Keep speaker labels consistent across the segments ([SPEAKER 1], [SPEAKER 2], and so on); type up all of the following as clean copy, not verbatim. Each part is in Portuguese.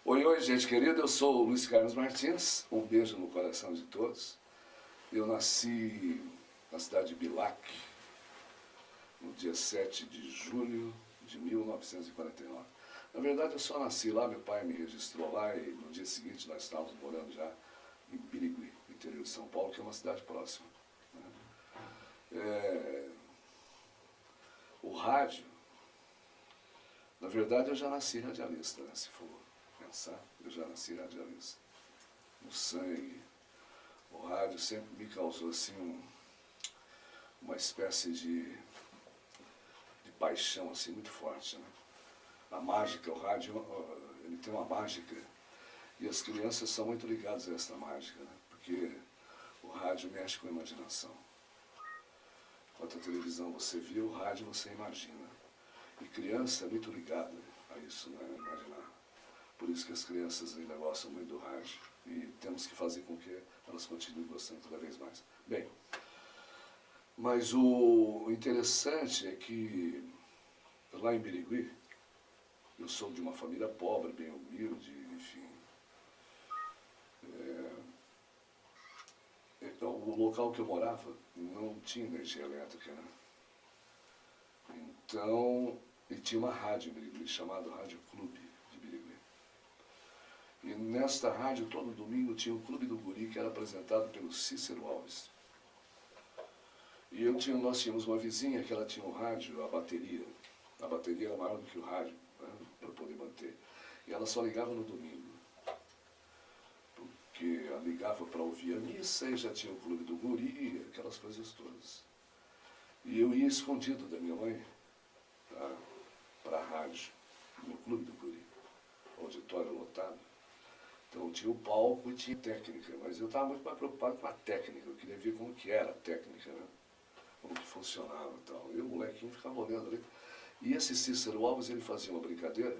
[SPEAKER 1] Oi, oi, gente querida, eu sou o Luiz Carlos Martins, um beijo no coração de todos. Eu nasci na cidade de Bilac, no dia 7 de julho de 1949. Na verdade, eu só nasci lá, meu pai me registrou lá e no dia seguinte nós estávamos morando já em Birigui, no interior de São Paulo, que é uma cidade próxima. O rádio, na verdade eu já nasci radialista, né? Se for pensar, eu já nasci radialista. No sangue, o rádio sempre me causou assim uma espécie de paixão assim muito forte, né? A mágica, o rádio, ele tem uma mágica e as crianças são muito ligadas a essa mágica, né? Porque o rádio mexe com a imaginação. Enquanto a televisão você vê, o rádio você imagina. E criança é muito ligada a isso, né? Imaginar. Por isso que as crianças ainda gostam muito do rádio. E temos que fazer com que elas continuem gostando cada vez mais. Bem, mas o interessante é que lá em Birigui, eu sou de uma família pobre, bem humilde, enfim. Então, o local que eu morava não tinha energia elétrica, né? Então, e tinha uma rádio em Birigui, chamada Rádio Clube de Birigui. E nesta rádio, todo domingo, tinha o Clube do Guri, que era apresentado pelo Cícero Alves. E nós tínhamos uma vizinha que ela tinha um rádio, a bateria. A bateria era maior do que o rádio, né, para poder manter. E ela só ligava no domingo. Porque ela ligava para ouvir a missa e já tinha o Clube do Guri, aquelas coisas todas. E eu ia escondido da minha mãe, tá, para a rádio, no Clube do Guri, auditório lotado. Então tinha o palco e tinha técnica, mas eu estava muito mais preocupado com a técnica, eu queria ver como que era a técnica, né? Como que funcionava e tal. E o molequinho ficava olhando ali. E esse Cícero Alves, ele fazia uma brincadeira,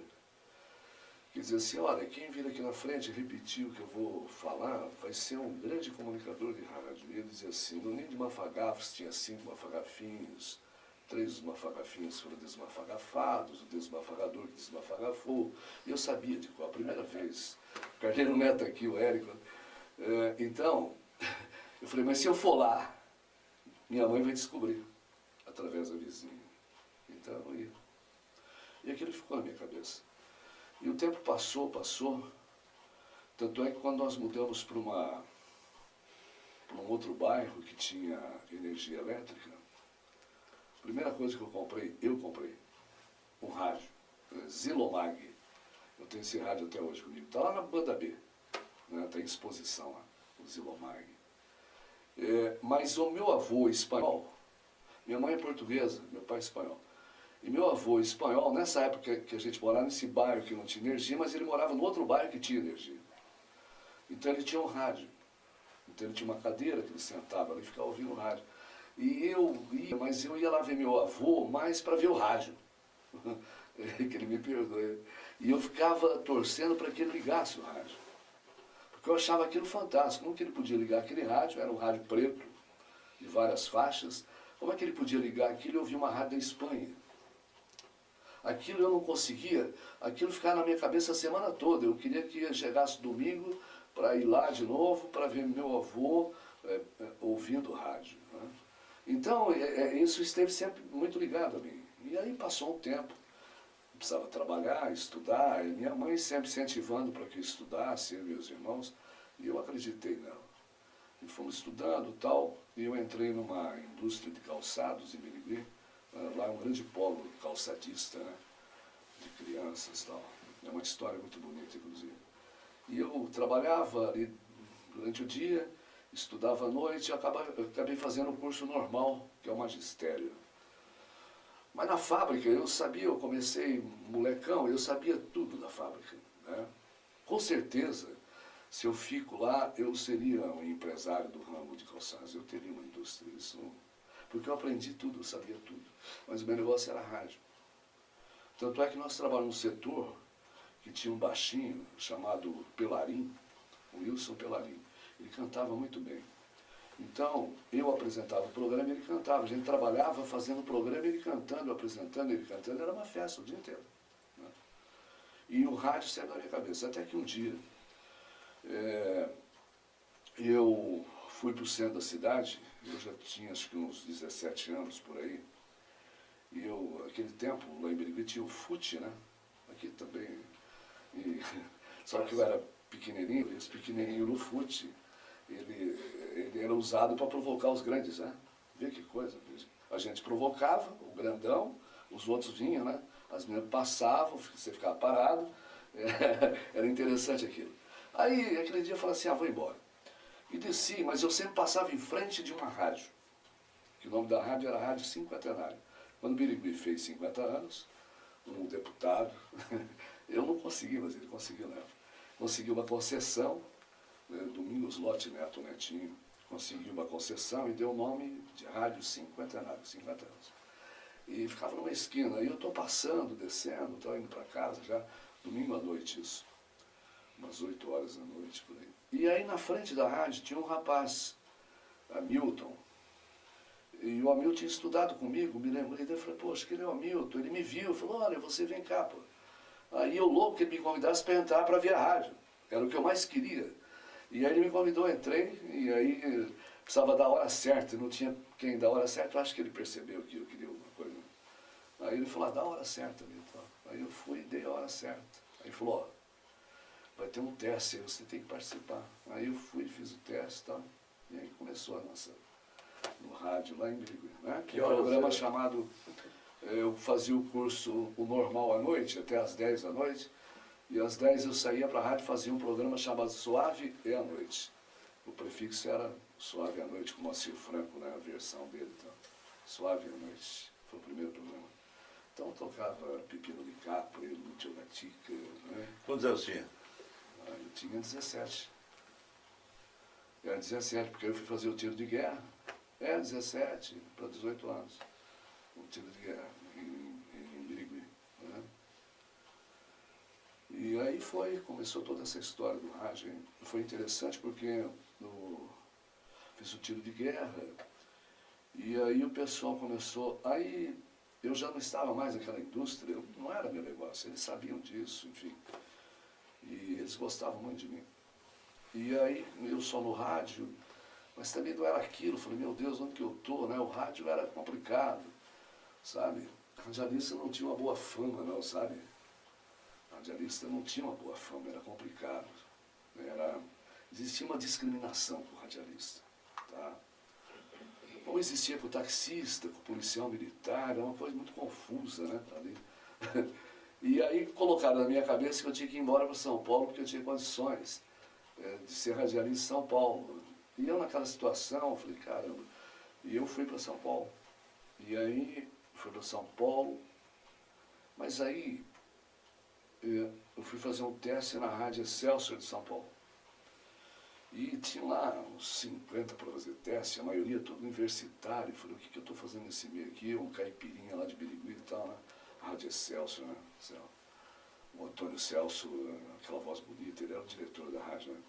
[SPEAKER 1] que dizia assim, olha, quem vir aqui na frente repetir o que eu vou falar, vai ser um grande comunicador de rádio. E ele dizia assim, no ninho de mafagafos tinha 5 mafagafinhos, 3 dos mafagafinhos foram desmafagafados, o desmafagador que desmafagafou. E eu sabia de qual, a primeira vez. O Carneiro Neto aqui, o Érico. Então, eu falei, mas se eu for lá, minha mãe vai descobrir, através da vizinha. Então eu ia. E aquilo ficou na minha cabeça. E o tempo passou. Tanto é que quando nós mudamos para um outro bairro que tinha energia elétrica, a primeira coisa que eu comprei um rádio, Zilomag. Eu tenho esse rádio até hoje comigo. Está lá na banda B, né? Está em exposição lá, o Zilomag. Mas o meu avô espanhol, minha mãe é portuguesa, meu pai é espanhol. E meu avô espanhol, nessa época que a gente morava nesse bairro que não tinha energia, mas ele morava no outro bairro que tinha energia. Então ele tinha um rádio. Então ele tinha uma cadeira que ele sentava ali e ficava ouvindo o rádio. E mas eu ia lá ver meu avô mais para ver o rádio. Que ele me perdoe. E eu ficava torcendo para que ele ligasse o rádio. Porque eu achava aquilo fantástico. Como que ele podia ligar aquele rádio? Era um rádio preto, de várias faixas. Como é que ele podia ligar aquilo e ouvir uma rádio da Espanha? Aquilo eu não conseguia, aquilo ficava na minha cabeça a semana toda. Eu queria que chegasse domingo para ir lá de novo, para ver meu avô ouvindo rádio, né? Então, isso esteve sempre muito ligado a mim. E aí passou um tempo, eu precisava trabalhar, estudar, e minha mãe sempre incentivando para que eu estudasse, eu e meus irmãos, e eu acreditei nela. E fomos estudando e tal, e eu entrei numa indústria de calçados em Birigui. Lá é um grande polo calçadista, né, de crianças e tal. É uma história muito bonita, inclusive. E eu trabalhava ali durante o dia, estudava à noite e acabei fazendo o curso normal, que é o magistério. Mas na fábrica eu sabia, eu comecei molecão, eu sabia tudo da fábrica, né? Com certeza, se eu fico lá, eu seria um empresário do ramo de calçados, eu teria uma indústria, isso não... Porque eu aprendi tudo, eu sabia tudo. Mas o meu negócio era rádio. Tanto é que nós trabalhamos num setor que tinha um baixinho chamado Pelarim, o Wilson Pelarim. Ele cantava muito bem. Então, eu apresentava o programa e ele cantava. A gente trabalhava fazendo o programa, ele cantando, apresentando, ele cantando. Era uma festa o dia inteiro, né? E o rádio saiu da minha cabeça. Até que um dia, eu fui para o centro da cidade, eu já tinha acho que uns 17 anos por aí, e eu, aquele tempo, lá em Birigui tinha o fute, né? Aqui também. E, só que eu era pequenininho, e esse pequenininho no fute, ele era usado para provocar os grandes, né? Vê que coisa. A gente provocava, o grandão, os outros vinham, né? As meninas passavam, você ficava parado. Era interessante aquilo. Aí, aquele dia eu falei assim, vou embora. E desci, mas eu sempre passava em frente de uma rádio. Que o nome da rádio era Rádio Cinquentenário. Quando o Birigui fez 50 anos, um deputado, eu não consegui, mas ele conseguiu na época. Conseguiu uma concessão, Domingos Lote Neto, Netinho, conseguiu uma concessão e deu o nome de Rádio Cinquentenário, 50 anos. E ficava numa esquina, e eu estou passando, descendo, estou indo para casa já, domingo à noite isso, umas 8 horas da noite por aí. E aí na frente da rádio tinha um rapaz, Hamilton, e o Hamilton tinha estudado comigo, me lembrei dele, falei, poxa, que ele é o Hamilton, ele me viu, falou, olha, você vem cá, pô. Aí eu louco que ele me convidasse para entrar para ver a rádio, era o que eu mais queria. E aí ele me convidou, entrei, e aí precisava da hora certa, não tinha quem dar a hora certa, eu acho que ele percebeu que eu queria alguma coisa. Aí ele falou, dá a hora certa, Hamilton. Aí eu fui e dei a hora certa. Aí ele falou, vai ter um teste aí, você tem que participar. Aí eu fui, fiz o teste e tal, e aí começou a nossa, no rádio lá em Birigui, né? Que um programa chamado, eu fazia o curso, o normal à noite, até às 10 da noite, e às 10 eu saía para a rádio e fazia um programa chamado Suave e à Noite. O prefixo era Suave à Noite, com o Moacir Franco, né? A versão dele, então. Suave à Noite, foi o primeiro programa. Então tocava Pepino de Capri, Lúcio Gatica, né?
[SPEAKER 2] Quantos anos tinha?
[SPEAKER 1] Eu tinha 17. Era 17, porque eu fui fazer o tiro de guerra. 17 para 18 anos. O tiro de guerra em Birigui. Né? E aí começou toda essa história do rádio. Hein? Foi interessante porque eu fiz o tiro de guerra e aí o pessoal começou. Aí eu já não estava mais naquela indústria, não era meu negócio, eles sabiam disso, enfim. E eles gostavam muito de mim. E aí eu só no rádio, mas também não era aquilo. Eu falei, meu Deus, onde que eu estou? Né? O rádio era complicado, sabe? Radialista não tinha uma boa fama, não, sabe? Radialista não tinha uma boa fama, era complicado. Existia uma discriminação com o radialista, tá? Ou existia com o taxista, com o policial militar, era uma coisa muito confusa, né? Ali. E aí colocaram na minha cabeça que eu tinha que ir embora para São Paulo porque eu tinha condições de ser radialista em São Paulo. E eu naquela situação, falei, caramba, e eu fui para São Paulo. E aí, fui para São Paulo, mas aí eu fui fazer um teste na Rádio Excelsior de São Paulo. E tinha lá uns 50 para fazer teste, a maioria todo universitário. Eu falei, o que eu estou fazendo nesse meio aqui? Um caipirinha lá de Birigui e tal, né? Rádio Excelsior, né? O Antônio Celso, aquela voz bonita, ele era o diretor da rádio, né?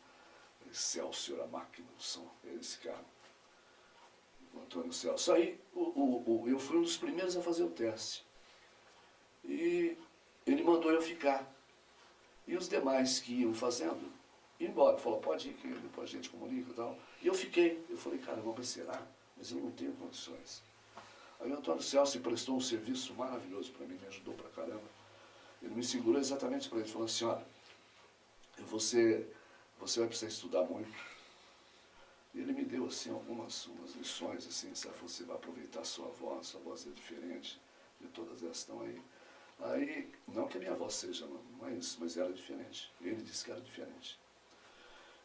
[SPEAKER 1] Excelsior, a máquina do som, é esse cara. O Antônio Celso. Aí eu fui um dos primeiros a fazer o teste. E ele mandou eu ficar. E os demais que iam fazendo, iam embora. Falou, pode ir, que depois a gente comunica e tal. E eu fiquei. Eu falei, cara, mas será? Mas eu não tenho condições. Aí o Antônio Celso prestou um serviço maravilhoso para mim, me ajudou pra caramba. Ele me segurou exatamente para ele, falou assim, olha, você vai precisar estudar muito. E ele me deu assim umas lições, assim, sabe? Você vai aproveitar a sua voz é diferente de todas essas que estão aí. Aí, não que a minha voz seja, não é isso, mas era diferente. Ele disse que era diferente.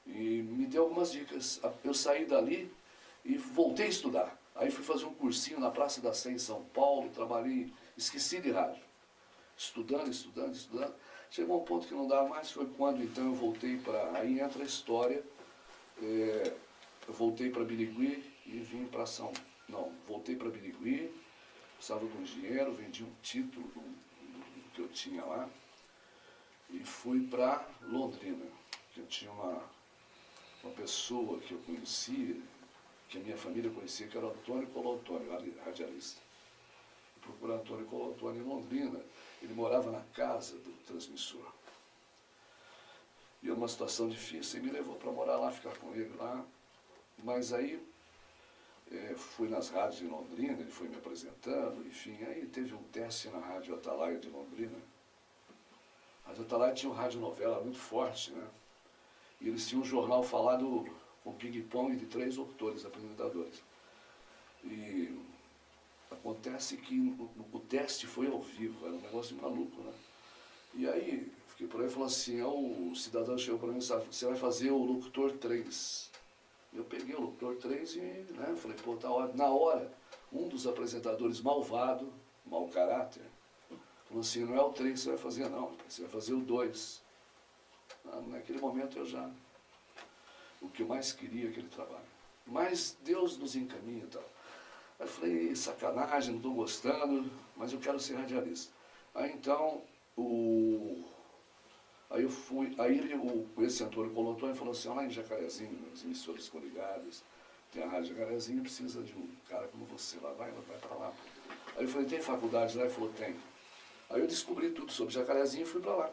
[SPEAKER 1] E me deu algumas dicas. Eu saí dali e voltei a estudar. Aí fui fazer um cursinho na Praça da Sé em São Paulo, trabalhei, esqueci de rádio. Estudando. Chegou um ponto que não dava mais, foi quando então eu voltei para... Aí entra a história, eu voltei para Birigui e vim para voltei para Birigui, precisava de um dinheiro, vendi um título que eu tinha lá e fui para Londrina, que eu tinha uma pessoa que eu conhecia, que a minha família conhecia, que era o Antônio Colantoni, radialista. Procurei Antônio Colantoni em Londrina. Ele morava na casa do transmissor. E é uma situação difícil, e me levou para morar lá, ficar com ele lá. Mas aí fui nas rádios de Londrina, ele foi me apresentando, enfim, aí teve um teste na Rádio Atalaia de Londrina. A Rádio Atalaia tinha uma radionovela muito forte, né? E eles tinham um jornal falado com ping-pong de 3 locutores, apresentadores. E acontece que o teste foi ao vivo, era um negócio maluco, né? E aí, fiquei por aí e falou assim, o cidadão chegou para mim e disse, você vai fazer o locutor 3. Eu peguei o locutor 3 e, né, falei, pô, tá hora. Na hora, um dos apresentadores malvado, mau caráter, falou assim, não é o 3 que você vai fazer, não, você vai fazer o 2. Naquele momento eu já, o que eu mais queria aquele trabalho. Mas Deus nos encaminha e tal. Aí eu falei, sacanagem, não estou gostando, mas eu quero ser radialista. Aí então, aí eu fui, aí esse Antônio Colotoni falou assim, lá em Jacarezinho, as emissoras coligadas, tem a Rádio Jacarezinho, precisa de um cara como você lá, vai para lá. Aí eu falei, tem faculdade lá? Ele falou, tem. Aí eu descobri tudo sobre Jacarezinho e fui para lá.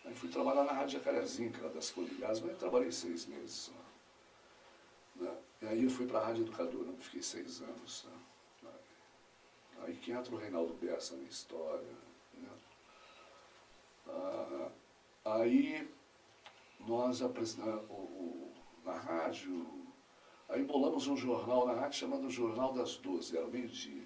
[SPEAKER 1] Aí fui trabalhar na Rádio Jacarezinho, que era das coligadas, mas eu trabalhei 6 meses só. Né? E aí eu fui para a Rádio Educadora, fiquei 6 anos. Né? Aí que entra o Reinaldo Bessa na história. Né? Aí nós apresentamos na rádio, aí bolamos um jornal na rádio chamado Jornal das 12, era o meio-dia.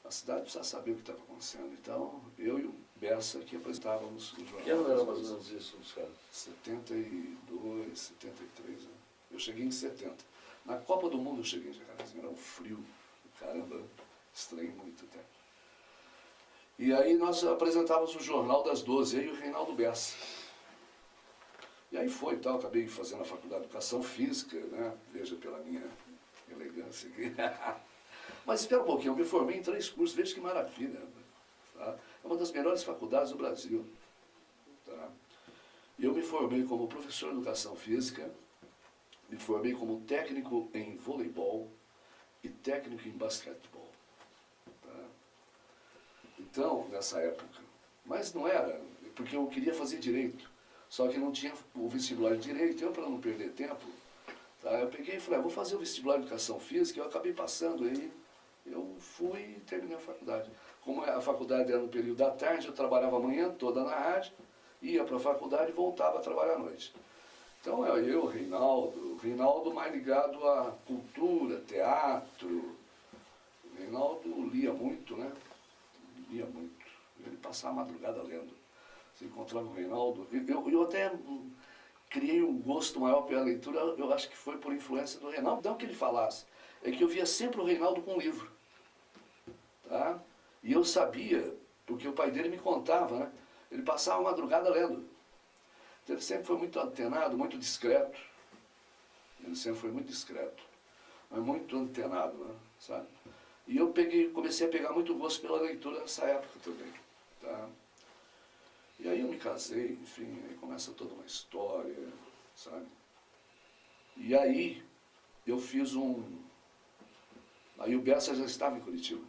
[SPEAKER 1] A cidade precisa saber o que estava acontecendo. Então, eu e o Bessa que apresentávamos o jornal.
[SPEAKER 2] Que ano era mais ou menos isso, cara?
[SPEAKER 1] 72, 73, né? Eu cheguei em 70. Na Copa do Mundo eu cheguei em Jacarezinho, era um frio, caramba, estranho muito até. E aí nós apresentávamos o Jornal das 12, aí o Reinaldo Bessa. E aí foi e tal, acabei fazendo a Faculdade de Educação Física, né? Veja pela minha elegância aqui. Mas espera um pouquinho, eu me formei em 3 cursos, veja que maravilha. Tá? É uma das melhores faculdades do Brasil. Tá? E eu me formei como professor de Educação Física, me formei como técnico em voleibol e técnico em basquetebol. Tá? Então, nessa época, mas não era, porque eu queria fazer direito, só que não tinha o vestibular de direito, eu para não perder tempo, tá, eu peguei e falei, vou fazer o vestibular de Educação Física, eu acabei passando aí, eu fui e terminei a faculdade. Como a faculdade era no período da tarde, eu trabalhava a manhã toda na rádio, ia para a faculdade e voltava a trabalhar à noite. Então eu, Reinaldo mais ligado à cultura, teatro. O Reinaldo lia muito, né? Lia muito. Ele passava a madrugada lendo. Você encontrava o Reinaldo. Eu até criei um gosto maior pela leitura, eu acho que foi por influência do Reinaldo. Não que ele falasse, é que eu via sempre o Reinaldo com livro. Tá? E eu sabia, porque o pai dele me contava, né? Ele passava a madrugada lendo. Então ele sempre foi muito antenado, muito discreto. Ele sempre foi muito discreto, mas muito antenado, né? Sabe? E eu comecei a pegar muito gosto pela leitura nessa época também. Tá? E aí eu me casei, enfim, aí começa toda uma história, sabe? E aí eu fiz aí o Bessa já estava em Curitiba.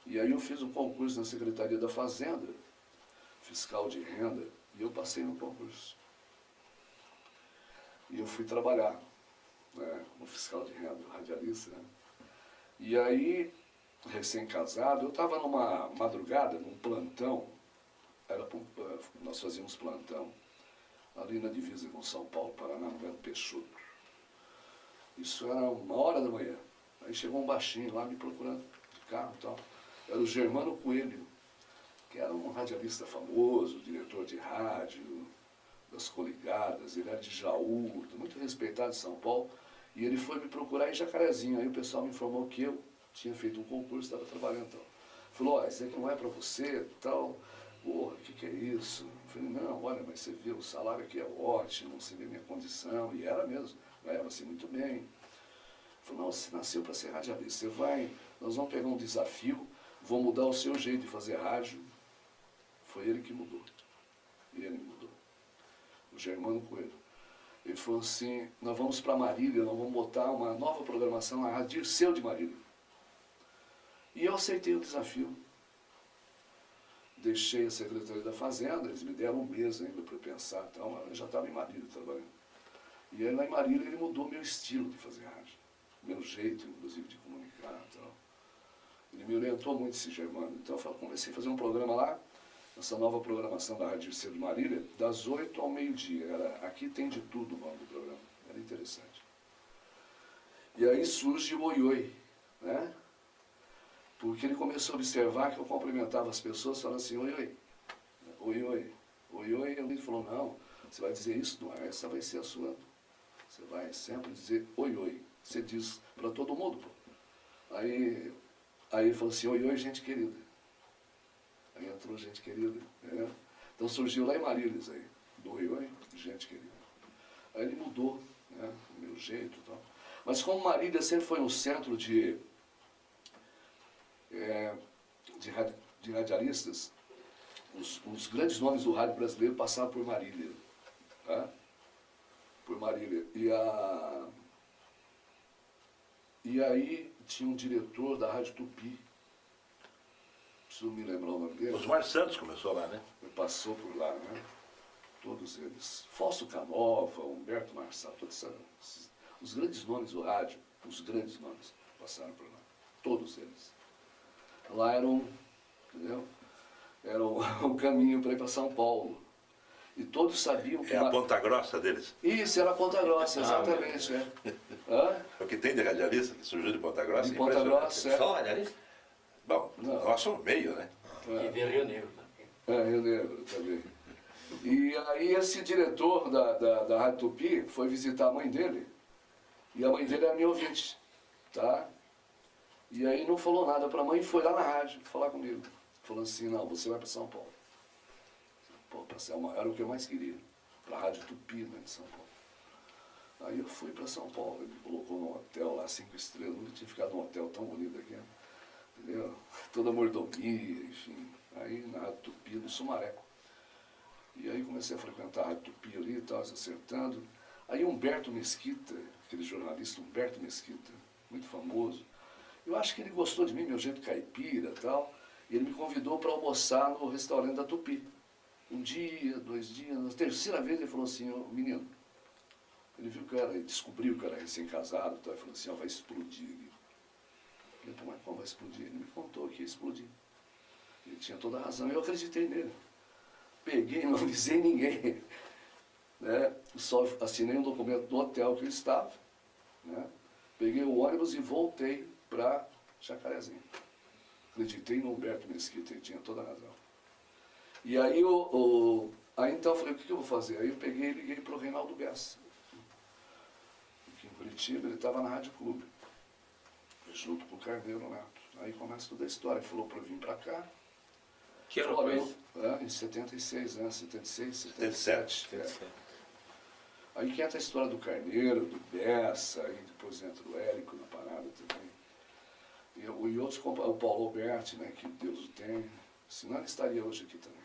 [SPEAKER 1] E aí eu fiz um concurso na Secretaria da Fazenda, fiscal de renda, e eu passei no concurso. E eu fui trabalhar, né, como fiscal de renda, radialista, né? E aí, recém-casado, eu estava numa madrugada, num plantão, nós fazíamos plantão, ali na divisa com São Paulo, Paraná, no Belo Peixoto. Isso era 1h da manhã. Aí chegou um baixinho lá me procurando de carro e tal. Era o Germano Coelho, que era um radialista famoso, diretor de rádio, das coligadas, ele era de Jaú, muito respeitado em São Paulo, e ele foi me procurar em Jacarezinho. Aí o pessoal me informou que eu tinha feito um concurso, estava trabalhando então. Falou, ó, isso aqui não é para você, tal. Porra, o que é isso? Eu falei, não, olha, mas você viu, o salário aqui é ótimo, você vê minha condição, e era mesmo, ganhava-se muito bem. Ele falou, não, você nasceu para ser radialista, nós vamos pegar um desafio, vou mudar o seu jeito de fazer rádio. Foi ele que mudou, ele mudou, o Germano Coelho. Ele falou assim, nós vamos para Marília, nós vamos botar uma nova programação na Rádio Dirceu de Marília. E eu aceitei o desafio. deixei a Secretaria da Fazenda, eles me deram um mês ainda para pensar, então eu já estava em Marília trabalhando. E aí lá em Marília ele mudou meu estilo de fazer rádio, meu jeito, inclusive, de comunicar e tal. Ele me orientou muito esse Germano. Então eu comecei a fazer um programa lá, essa nova programação da Rádio Cedo Marília, das 8 ao meio-dia. Aqui tem de tudo o nome do programa. Era interessante. E aí surge o Oi Oi, né? Porque ele começou a observar que eu cumprimentava as pessoas falando assim, oi, oi, oi, oi, oi, oi. E ele falou, não, você vai dizer isso, não é? Essa vai ser a sua. Você vai sempre dizer oi, oi. Você diz para todo mundo, pô. Aí ele falou assim, oi, oi, gente querida. Aí entrou gente querida, né? Então surgiu lá em Marília isso aí, do oi, oi, gente querida. Aí ele mudou, né, o meu jeito e tal. Mas como Marília sempre foi um centro de radialistas, os grandes nomes do rádio brasileiro passaram por Marília. Tá? Por Marília. E aí tinha um diretor da Rádio Tupi, preciso me lembrar o nome dele.
[SPEAKER 2] Osmar Santos começou lá, né?
[SPEAKER 1] Passou por lá, né? Todos eles. Fausto Canova, Humberto Marçal, todos os grandes nomes do rádio, os grandes nomes passaram por lá. Todos eles. Lá era entendeu? Era um caminho para ir para São Paulo. E todos sabiam que...
[SPEAKER 2] É a Ponta Grossa deles.
[SPEAKER 1] Isso, era a Ponta Grossa, exatamente.
[SPEAKER 2] O que tem de radialista que surgiu de Ponta Grossa?
[SPEAKER 1] De Ponta Grossa,
[SPEAKER 3] Só radialista?
[SPEAKER 2] Bom, nós somos meio, né?
[SPEAKER 3] E de Rio Negro também.
[SPEAKER 1] Rio Negro também. E aí esse diretor da Rádio Tupi foi visitar a mãe dele. E a mãe dele era minha ouvinte, tá? E aí não falou nada para a mãe e foi lá na rádio falar comigo. Falou assim, não, você vai para São Paulo. Pô, era o que eu mais queria, para a Rádio Tupi, né, de São Paulo. Aí eu fui para São Paulo, ele me colocou num hotel lá, 5 estrelas, nunca tinha ficado num hotel tão bonito aqui, entendeu? Toda mordomia, enfim. Aí na Rádio Tupi, no Sumareco. E aí comecei a frequentar a Rádio Tupi ali, estava acertando. Aí Humberto Mesquita, aquele jornalista Humberto Mesquita, muito famoso, eu acho que ele gostou de mim, meu jeito caipira e tal, e ele me convidou para almoçar no restaurante da Tupi. Um dia, 2 dias, na terceira vez ele falou assim, oh, menino, ele viu que ele descobriu que eu era recém-casado, então ele falou assim, ó, vai explodir. Eu falei, mas como vai explodir? Ele me contou que ia explodir. Ele tinha toda a razão, eu acreditei nele. Peguei, não avisei ninguém, né? Só assinei um documento do hotel que eu estava, né? Peguei o ônibus e voltei para Jacarezinho. Acreditei no Humberto Mesquita, ele tinha toda a razão. E aí, aí então eu falei, o que eu vou fazer? Aí eu peguei e liguei para o Reinaldo Bessa. Aqui em Curitiba, ele estava na Rádio Clube, junto com o Carneiro Neto. Aí começa toda a história, ele falou para eu vir para cá.
[SPEAKER 3] Que ano foi isso?
[SPEAKER 1] Em 76, né? 76, 77. Aí que entra a história do Carneiro, do Bessa, aí depois entra o Érico na parada também. E outros, o Paulo Alberti, né, que Deus o tem, senão ele estaria hoje aqui também.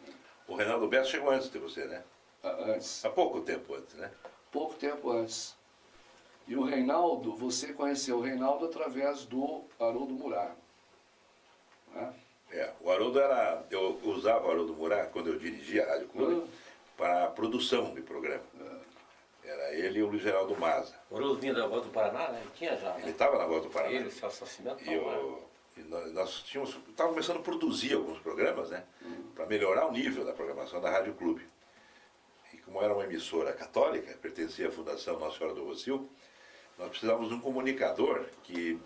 [SPEAKER 1] Né?
[SPEAKER 2] O Reinaldo Bessa chegou antes de você, né?
[SPEAKER 1] Antes.
[SPEAKER 2] Há pouco tempo antes, né?
[SPEAKER 1] Pouco tempo antes. E o Reinaldo, você conheceu o Reinaldo através do Haroldo Murat. Né?
[SPEAKER 2] O Haroldo era... Eu usava o Haroldo Murat quando eu dirigia a Rádio Clube para a produção de programa. Era ele e o Luiz Geraldo Maza.
[SPEAKER 3] O Haroldo vinha da Voz do Paraná, né? Ele tinha já, né?
[SPEAKER 2] Ele estava na Voz do Paraná.
[SPEAKER 3] Ele, o Celso Nascimento,
[SPEAKER 2] E nós estávamos começando a produzir alguns programas, né? Para melhorar o nível da programação da Rádio Clube. E como era uma emissora católica, pertencia à Fundação Nossa Senhora do Rossio, nós precisávamos de um comunicador que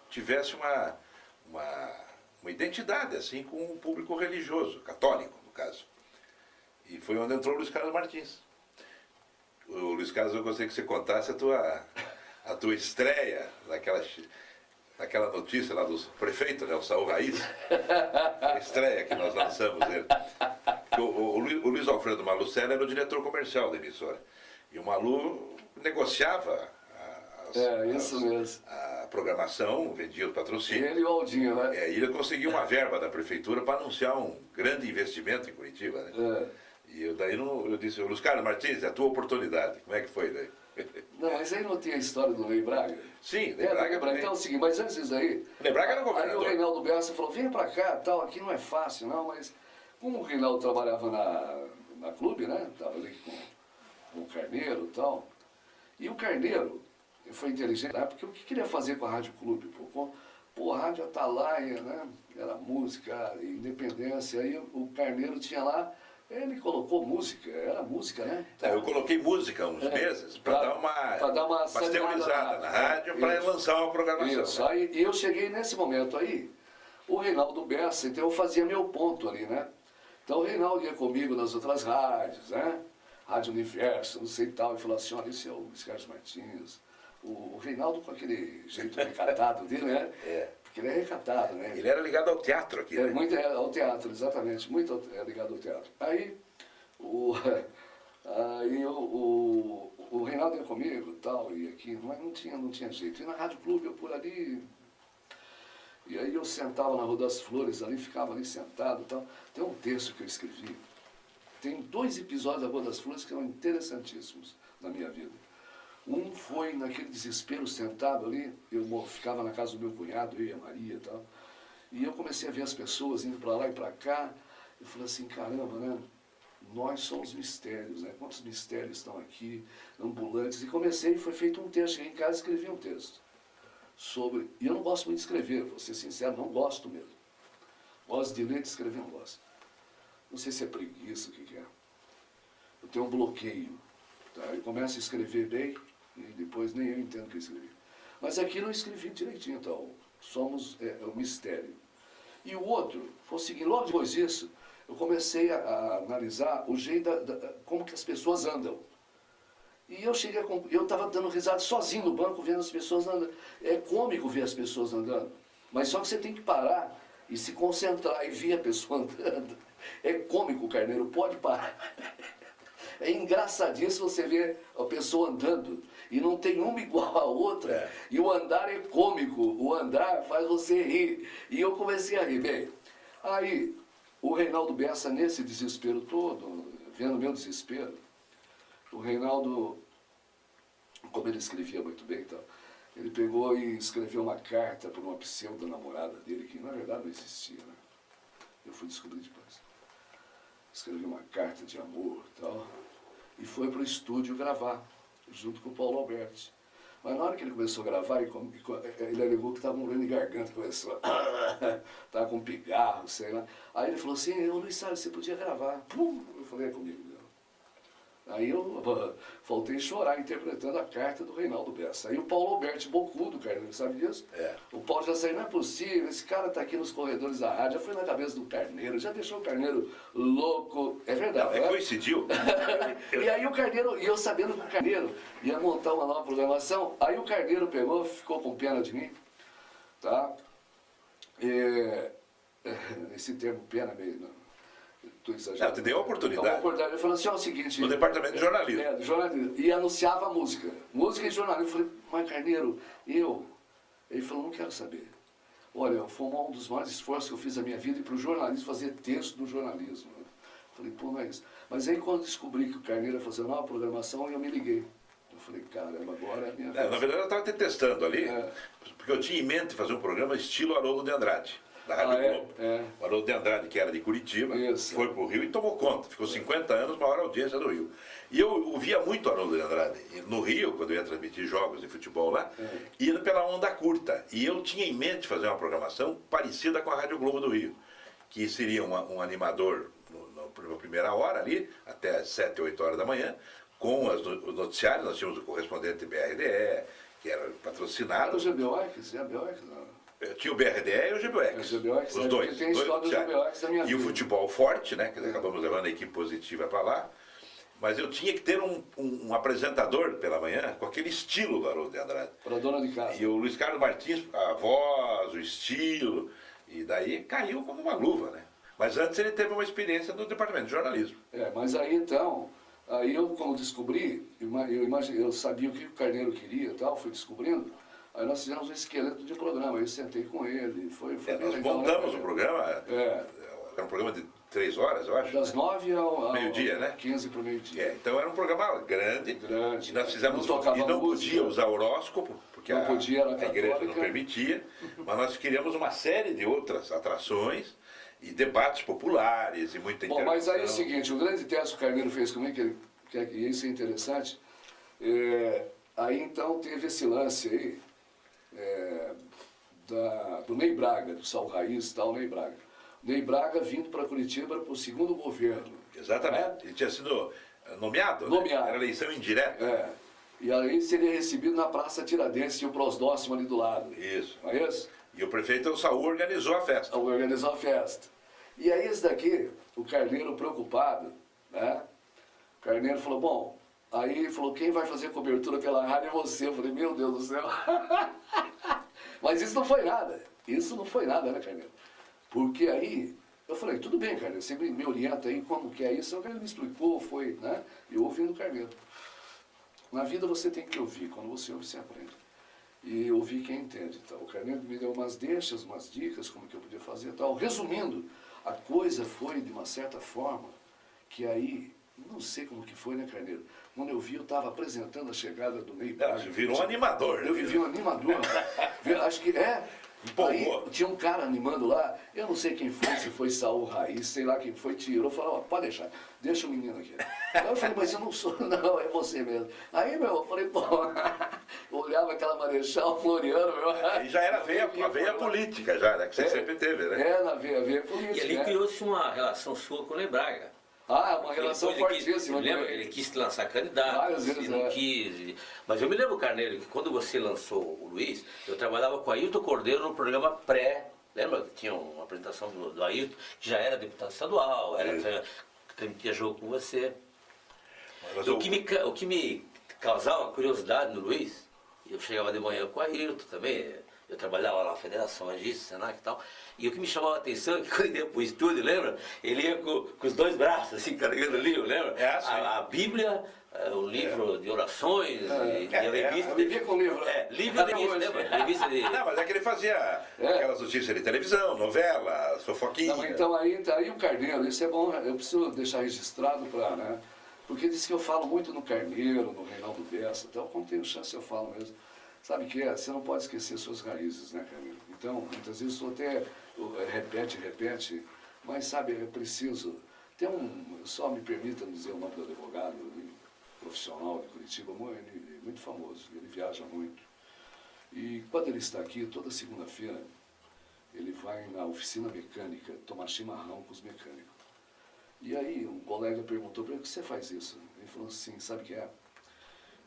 [SPEAKER 2] tivesse uma identidade, assim, com um público religioso, católico, no caso. E foi onde entrou o Luiz Carlos Martins. O Luiz Carlos, eu gostaria que você contasse a tua estreia naquela notícia lá do prefeito, né, o Saul Raiz, a estreia que nós lançamos ele. O Luiz Alfredo Malucelli era o diretor comercial da emissora. E o Malu negociava
[SPEAKER 1] isso mesmo.
[SPEAKER 2] A programação, vendia o patrocínio.
[SPEAKER 1] Ele e o Aldinho, né?
[SPEAKER 2] E ele conseguiu uma verba da prefeitura para anunciar um grande investimento em Curitiba, né? E eu disse, Luiz Carlos Martins, é a tua oportunidade. Como é que foi daí?
[SPEAKER 1] Não, mas aí não tinha a história do Ney Braga?
[SPEAKER 2] Sim, Ney Braga também.
[SPEAKER 1] Então é o seguinte, mas antes disso aí...
[SPEAKER 2] O Ney Braga era governador.
[SPEAKER 1] Aí o Reinaldo Bessa falou, vem pra cá, tal, aqui não é fácil não, mas Como o Reinaldo trabalhava na clube, né? Estava ali com o Carneiro e tal. E o Carneiro foi inteligente, né? Porque o que queria fazer com a Rádio Clube? Pô, a rádio Atalaia, né? Era música, independência. Aí o Carneiro tinha lá, ele colocou música, era música, né?
[SPEAKER 2] Então, eu coloquei música uns meses para dar uma pasteurizada na rádio, para lançar uma programação.
[SPEAKER 1] Isso,
[SPEAKER 2] né?
[SPEAKER 1] aí eu cheguei nesse momento aí, o Reinaldo Bessa, então eu fazia meu ponto ali, né? Então o Reinaldo ia comigo nas outras rádios, né? Rádio Universo, não sei tal, e falou assim, olha, esse é o Luiz Carlos Martins. O Reinaldo com aquele jeito recatado dele, né? Porque ele é recatado, né?
[SPEAKER 2] Ele era ligado ao teatro aqui, né?
[SPEAKER 1] Muito ao teatro, exatamente, muito ligado ao teatro. Aí o Reinaldo ia comigo e tal, e aqui, mas não tinha jeito. E na Rádio Clube, eu por ali. E aí eu sentava na Rua das Flores ali, ficava ali sentado e tal. Tem um texto que eu escrevi. Tem 2 episódios da Rua das Flores que são interessantíssimos na minha vida. Um foi naquele desespero sentado ali, eu ficava na casa do meu cunhado, eu e a Maria e tal. E eu comecei a ver as pessoas indo para lá e para cá. Eu falei assim, caramba, né? Nós somos mistérios, né? Quantos mistérios estão aqui, ambulantes. E foi feito um texto, cheguei em casa e escrevi um texto sobre... E eu não gosto muito de escrever, vou ser sincero, não gosto mesmo. Gosto de ler, de escrever, não gosto. Não sei se é preguiça, o que é. Eu tenho um bloqueio. Tá? Eu começo a escrever bem e depois nem eu entendo o que eu escrevi. Mas aqui eu escrevi direitinho, então. Somos o mistério. E o outro foi o seguinte, logo depois disso, eu comecei a analisar o jeito, como que as pessoas andam. E eu estava dando risada sozinho no banco, vendo as pessoas andando. É cômico ver as pessoas andando, mas só que você tem que parar e se concentrar e ver a pessoa andando. É cômico, Carneiro, pode parar. É engraçadíssimo você ver a pessoa andando e não tem uma igual a outra. E o andar é cômico, o andar faz você rir. E eu comecei a rir. Bem, aí o Reinaldo Bessa, nesse desespero todo, vendo meu desespero, o Reinaldo, como ele escrevia muito bem, então, ele pegou e escreveu uma carta para uma pseudo-namorada dele, que na verdade não existia, né? Eu fui descobrir depois. Escreveu uma carta de amor e tal, e foi para o estúdio gravar, junto com o Paulo Alberti. Mas na hora que ele começou a gravar, ele alegou que estava morrendo de garganta, começou estava com pigarro, sei lá. Aí ele falou assim, ô Luiz Salles, você podia gravar. Pum! Eu falei, é comigo. Aí eu faltei chorar interpretando a carta do Reinaldo Bessa. Aí o Paulo Alberti, bocudo, Carneiro, sabe disso? O Paulo já saiu, não é possível, esse cara está aqui nos corredores da rádio, já foi na cabeça do Carneiro, já deixou o Carneiro louco. É verdade.
[SPEAKER 2] Não, coincidiu.
[SPEAKER 1] E aí o Carneiro, e eu sabendo que o Carneiro ia montar uma nova programação, aí o Carneiro pegou, ficou com pena de mim, tá? Esse termo pena meio... Não.
[SPEAKER 2] Não, te deu a oportunidade.
[SPEAKER 1] Ele falou assim, ó, o seguinte...
[SPEAKER 2] No departamento de jornalismo.
[SPEAKER 1] De jornalismo. E anunciava música. Música e jornalismo. Eu falei, mas Carneiro, Ele falou, não quero saber. Olha, foi um dos maiores esforços que eu fiz na minha vida e para o jornalismo fazer texto do jornalismo. Eu falei, pô, não é isso. Mas aí quando descobri que o Carneiro ia fazer uma nova programação, eu me liguei. Eu falei, caramba, agora é a minha vez.
[SPEAKER 2] Na verdade eu estava te testando ali, porque eu tinha em mente fazer um programa estilo Haroldo de Andrade. Da Rádio Globo. O Haroldo de Andrade, que era de Curitiba, foi para o Rio e tomou conta. Ficou 50 anos, maior audiência do Rio. E eu ouvia muito Haroldo de Andrade. No Rio, quando eu ia transmitir jogos de futebol lá, ia pela onda curta. E eu tinha em mente fazer uma programação parecida com a Rádio Globo do Rio, que seria um animador na primeira hora ali, até às 7, 8 horas da manhã, com os noticiários. Nós tínhamos o correspondente BRDE, que era patrocinado.
[SPEAKER 1] Era o GBOX, não.
[SPEAKER 2] Tinha o BRDE e o GBOX. Os dois.
[SPEAKER 1] Tem a história do GBOX da minha vida.
[SPEAKER 2] E o futebol forte, né? Que acabamos levando a equipe positiva para lá. Mas eu tinha que ter um apresentador pela manhã com aquele estilo do Haroldo de Andrade.
[SPEAKER 1] Para dona de casa.
[SPEAKER 2] E o Luiz Carlos Martins, a voz, o estilo. E daí caiu como uma luva, né? Mas antes ele teve uma experiência no departamento de jornalismo.
[SPEAKER 1] Mas aí então, aí eu como descobri, eu sabia o que o Carneiro queria e tal, fui descobrindo. Aí nós fizemos um esqueleto de programa, aí eu sentei com ele, foi
[SPEAKER 2] nós
[SPEAKER 1] legal,
[SPEAKER 2] montamos
[SPEAKER 1] né?
[SPEAKER 2] o programa, era um programa de 3 horas, eu acho.
[SPEAKER 1] Das 9 ao
[SPEAKER 2] meio-dia, né?
[SPEAKER 1] 15 para o meio-dia.
[SPEAKER 2] Então era um programa grande. E nós fizemos,
[SPEAKER 1] e
[SPEAKER 2] não podia usar horóscopo, porque
[SPEAKER 1] não podia,
[SPEAKER 2] a igreja não permitia, mas nós queríamos uma série de outras atrações. E debates populares e muita
[SPEAKER 1] Bom, mas aí é o seguinte, o grande teste que o Carneiro fez comigo, que isso é interessante, aí então teve esse lance aí, do Ney Braga, do Saul Raiz e tal, Ney Braga. Ney Braga vindo para Curitiba para o segundo governo.
[SPEAKER 2] Exatamente. Ele tinha sido nomeado.
[SPEAKER 1] Nomeado.
[SPEAKER 2] Né? Era eleição indireta.
[SPEAKER 1] E aí seria recebido na Praça Tiradentes, tinha o Prosdóximo ali do lado.
[SPEAKER 2] Isso.
[SPEAKER 1] Não é isso?
[SPEAKER 2] E o prefeito Saul organizou a festa.
[SPEAKER 1] Organizou a festa. E aí esse daqui, o Carneiro preocupado, né? O Carneiro falou, bom, aí falou, quem vai fazer cobertura pela rádio é você. Eu falei, meu Deus do céu. Mas isso não foi nada. Isso não foi nada, né, Carneiro? Porque aí, eu falei, tudo bem, Carneiro, você me orienta aí como que é isso. O Carneiro me explicou, foi, né? Eu ouvindo o Carneiro. Na vida você tem que ouvir, quando você ouve, você aprende. E ouvir quem entende. Então, o Carneiro me deu umas deixas, umas dicas, como que eu podia fazer e tal. Resumindo, a coisa foi de uma certa forma que aí, não sei como que foi, né, Carneiro? Quando eu vi, eu estava apresentando a chegada do Ney Braga.
[SPEAKER 2] Você virou um animador.
[SPEAKER 1] Eu vivi um animador. Acho que Aí tinha um cara animando lá, eu não sei quem foi, se foi Saul Raiz, sei lá quem foi, tirou, falou, pode deixar, deixa o menino aqui. Aí eu falei, mas eu não sou, não, é você mesmo. Aí, eu falei, pô, eu olhava aquela Marechal Floriano,
[SPEAKER 2] E já era a veia política, já, né, que você sempre teve, né?
[SPEAKER 1] Na veia política.
[SPEAKER 3] E ali criou-se uma relação sua com o Ney Braga.
[SPEAKER 1] Uma relação fortíssima.
[SPEAKER 3] Lembra? Ele quis te lançar candidato,
[SPEAKER 1] várias vezes,
[SPEAKER 3] e não quis. Mas eu me lembro, Carneiro, que quando você lançou o Luiz, eu trabalhava com o Ailton Cordeiro no programa pré. Lembra que tinha uma apresentação do Ailton, que já era deputado estadual, transmitia jogo com você. O que me causava curiosidade no Luiz, eu chegava de manhã com o Ailton também, eu trabalhava lá na Federação Agista, Senac e tal, e o que me chamava a atenção é que quando ele ia pro estúdio, lembra? Ele ia com os dois braços, assim, carregando o livro, lembra? A Bíblia, o livro de orações, e a revista.
[SPEAKER 1] Vivia com o livro.
[SPEAKER 3] Livro de revista, lembra? Revista de...
[SPEAKER 2] Não, mas é que ele fazia aquelas notícias de televisão, novela, fofoquinha.
[SPEAKER 1] Não, então aí o Carneiro, isso é bom, eu preciso deixar registrado para, né? Porque diz que eu falo muito no Carneiro, no Reinaldo Bessa, então quando tenho chance eu falo mesmo. Sabe que você não pode esquecer suas raízes, né, Carneiro? Então, muitas vezes tu até repete, mas sabe, é preciso. Só me permita dizer o nome do advogado profissional de Curitiba, muito famoso, ele viaja muito. E quando ele está aqui, toda segunda-feira, ele vai na oficina mecânica tomar chimarrão com os mecânicos. E aí um colega perguntou para ele, por que você faz isso? Ele falou assim, sabe o que é?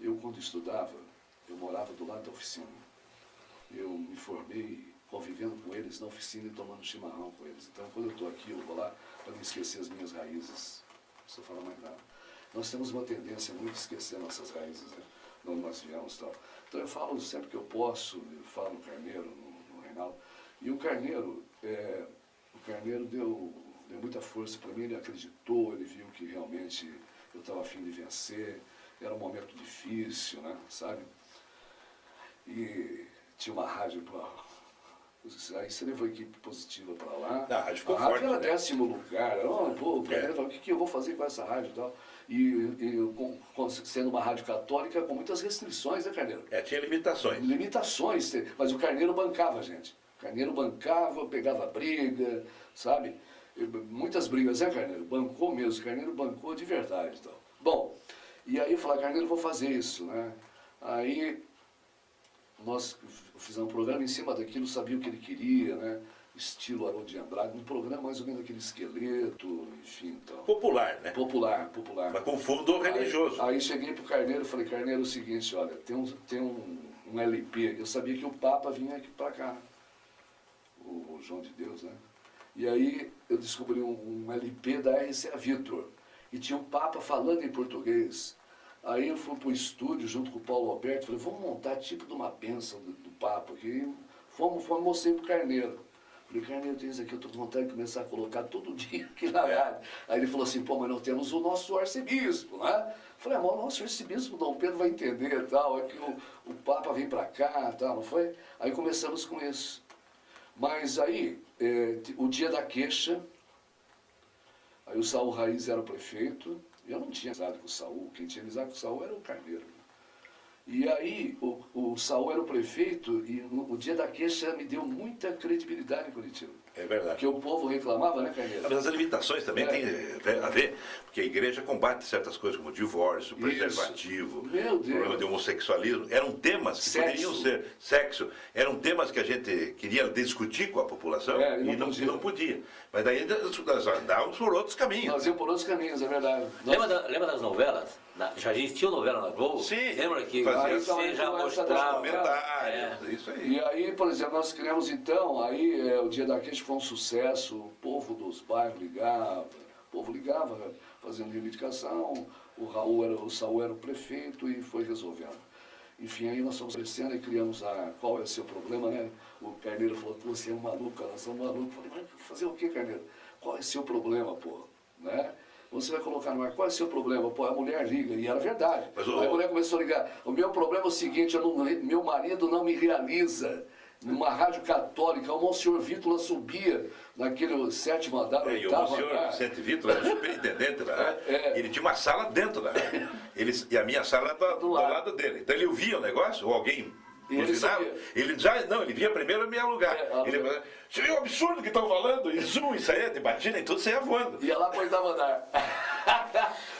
[SPEAKER 1] Eu quando estudava, eu morava do lado da oficina. Eu me formei convivendo com eles na oficina e tomando chimarrão com eles. Então, quando eu estou aqui, eu vou lá para não esquecer as minhas raízes. Não preciso falar mais nada. Nós temos uma tendência muito a esquecer nossas raízes, né? De onde nós viemos e tal. Então, eu falo sempre que eu posso, eu falo no Carneiro, no Reinaldo. E o Carneiro deu muita força para mim, ele acreditou, ele viu que realmente eu estava a fim de vencer. Era um momento difícil, né? Sabe? E tinha uma rádio para... Aí você levou a equipe positiva para lá.
[SPEAKER 2] A rádio ficou
[SPEAKER 1] forte,
[SPEAKER 2] forte,
[SPEAKER 1] era
[SPEAKER 2] né?
[SPEAKER 1] 10º lugar. O Carneiro falou, o que eu vou fazer com essa rádio e tal? Sendo uma rádio católica com muitas restrições, né, Carneiro?
[SPEAKER 2] Tinha limitações.
[SPEAKER 1] Limitações, mas o Carneiro bancava a gente. O Carneiro bancava, pegava briga, sabe? Muitas brigas, né, Carneiro? Bancou mesmo, o Carneiro bancou de verdade e tal. Bom, e aí eu falei, Carneiro, vou fazer isso, né? Aí nós fizemos um programa em cima daquilo, sabia o que ele queria, né? Estilo Haroldo de Andrade, um programa mais ou menos aquele esqueleto, enfim, então.
[SPEAKER 2] Popular, né?
[SPEAKER 1] Popular.
[SPEAKER 2] Mas com fundo religioso.
[SPEAKER 1] Aí cheguei pro Carneiro e falei, Carneiro, é o seguinte, olha, tem um LP, eu sabia que o Papa vinha aqui para cá, o João de Deus, né? E aí eu descobri um LP da RCA Victor, e tinha um Papa falando em português. Aí eu fui para o estúdio junto com o Paulo Alberto, falei, vamos montar tipo de uma bênção do Papa aqui. Fomos mostrei para o Carneiro. Falei, Carneiro, tem isso aqui, eu estou com vontade de começar a colocar todo dia aqui na rádio. Aí ele falou assim, pô, mas nós temos o nosso arcebispo, né? Falei, mas o nosso arcebispo, Dom Pedro vai entender e tal, é que o Papa vem para cá e tal, não foi? Aí começamos com isso. Mas aí, o dia da queixa, aí o Saul Raiz era o prefeito, eu não tinha amizade com o Saul, quem tinha amizade com o Saul era o Carneiro. E aí o Saul era o prefeito e o dia da queixa me deu muita credibilidade em Curitiba.
[SPEAKER 2] É verdade.
[SPEAKER 1] Porque o povo reclamava, né, Carneiro?
[SPEAKER 2] Mas as limitações também têm a ver, porque a igreja combate certas coisas como divórcio, preservativo,
[SPEAKER 1] Meu Deus.
[SPEAKER 2] problema de homossexualismo. Eram temas que poderiam ser sexo, eram temas que a gente queria discutir com a população e não podia. Mas daí nós andávamos por outros caminhos.
[SPEAKER 1] Nós íamos por outros caminhos, é verdade.
[SPEAKER 3] Lembra das novelas? Já existia novela na Globo?
[SPEAKER 2] Sim.
[SPEAKER 3] Lembra que
[SPEAKER 2] Fazia
[SPEAKER 3] você já mostrava?
[SPEAKER 2] comentários, isso aí.
[SPEAKER 1] E aí, por exemplo, nós criamos então, aí o Dia da Queixa foi um sucesso, o povo dos bairros ligava, o povo ligava, fazendo reivindicação, o Saul era o prefeito e foi resolvendo. Enfim, aí nós fomos crescendo e criamos qual é o seu problema, né? O Carneiro falou, pô, você é um maluco, nós somos malucos. Eu falei, mas fazer o quê, Carneiro? Qual é o seu problema, pô? Né? Você vai colocar no ar, qual é o seu problema? Pô, a mulher liga, e era verdade. Aí a mulher começou a ligar, o meu problema é o seguinte, meu marido não me realiza. Numa rádio católica, o Monsenhor Vítor subia naquele 7º andar, 8º
[SPEAKER 2] E o Monsenhor Vicente Vítor era o superintendente da rádio. Ele tinha uma sala dentro da rádio. E a minha sala era do lado dele. Então ele ouvia o negócio, ou alguém buzinava, ele via primeiro me alugar. Ele falava, você viu o absurdo que estão falando? E zoom, isso aí, de batina e tudo, saia voando.
[SPEAKER 1] Ia lá para o 8º andar.